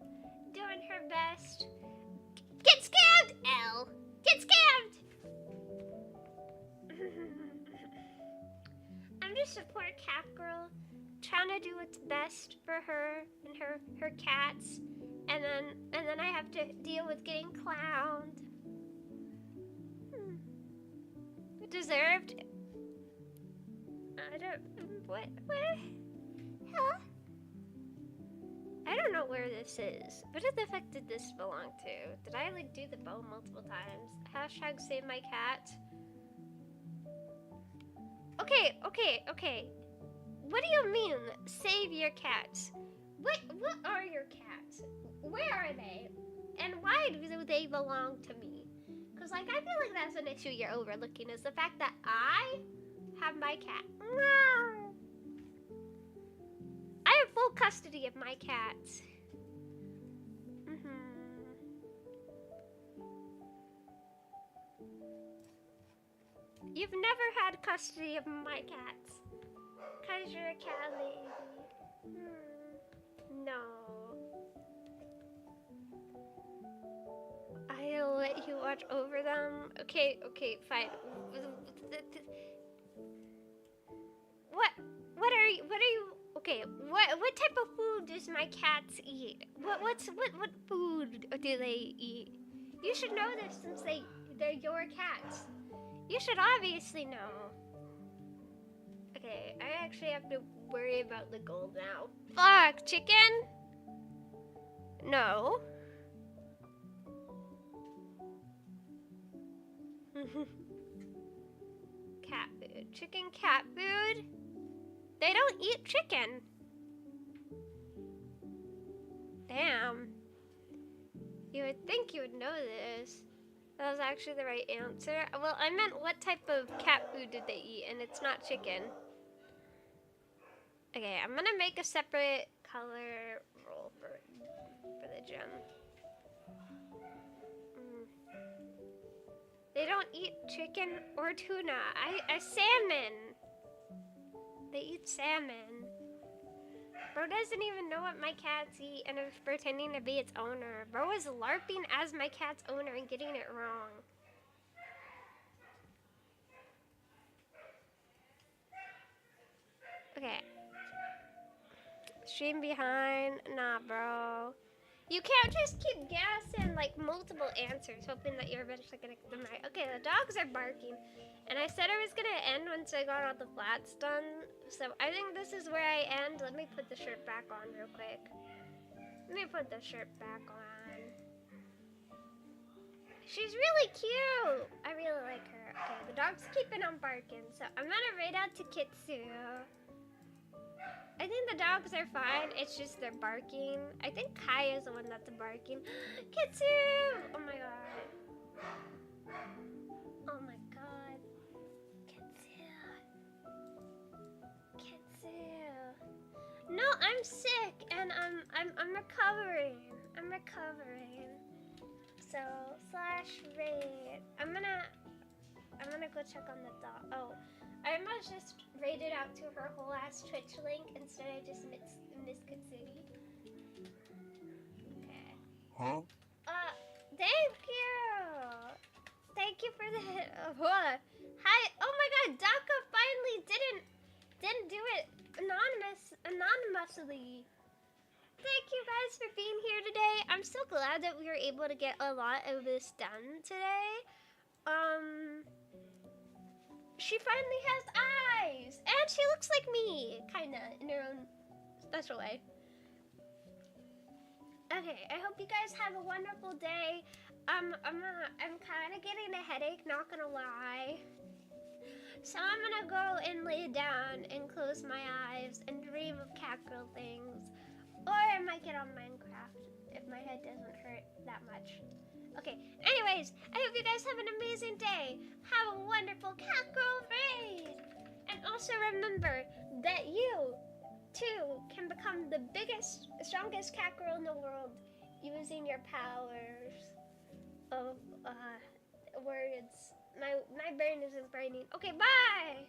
doing her best. Get scammed! L! Get scammed! I'm just a poor cat girl trying to do what's best for her and her cats, and then I have to deal with getting clowned. Deserved. I don't. What? Where? Huh? I don't know where this is. What the fuck did this belong to? Did I like do the bow multiple times? Hashtag save my cat. Okay. What do you mean, save your cats? What are your cats? Where are they? And why do they belong to me? Because, like, I feel like that's an issue you're overlooking, is the fact that I have my cat. I have full custody of my cats. You've never had custody of my cats. Because you're a cat lady. No. I'll let you watch over them. Okay, fine. What are you, okay, what type of food does my cats eat? What food do they eat? You should know this since they're your cats. You should obviously know. Okay, I actually have to worry about the gold now. Fuck, chicken? No. Cat food. Chicken cat food? They don't eat chicken. Damn. You would think you would know this. That was actually the right answer. Well, I meant what type of cat food did they eat, and it's not chicken. Okay, I'm gonna make a separate color roll for the gem. They don't eat chicken or tuna. Salmon. They eat salmon. Bro doesn't even know what my cats eat and is pretending to be its owner. Bro is LARPing as my cat's owner and getting it wrong. Okay. Stream behind. Nah, bro. You can't just keep guessing like multiple answers, hoping that you're eventually gonna get them right. Okay, the dogs are barking. And I said I was gonna end once I got all the flats done. So I think this is where I end. Let me put the shirt back on real quick. Let me put the shirt back on. She's really cute. I really like her. Okay, the dog's keeping on barking. So I'm gonna raid out to Kitsu. I think the dogs are fine. It's just they're barking. I think Kai is the one that's barking. Kitsu! Oh my god. Oh my god. Kitsu. No, I'm sick and I'm recovering. I'm recovering. So /raid. I'm gonna go check on the dog. Oh, Irma just read it out to her whole ass Twitch link instead of just Miss Katsuni. Okay. Huh? Thank you! Thank you for the hi! Oh my god, Daka finally didn't do it anonymously. Thank you guys for being here today. I'm so glad that we were able to get a lot of this done today. She finally has eyes! And she looks like me, kinda, in her own special way. Okay, I hope you guys have a wonderful day. I'm kind of getting a headache, not gonna lie. So I'm gonna go and lay down and close my eyes and dream of cat girl things. Or I might get on Minecraft if my head doesn't hurt that much. Okay, anyways, I hope you guys have an amazing day. Have a wonderful cat girl raid. And also remember that you, too, can become the biggest, strongest cat girl in the world using your powers of words. My brain isn't braining. Okay, bye!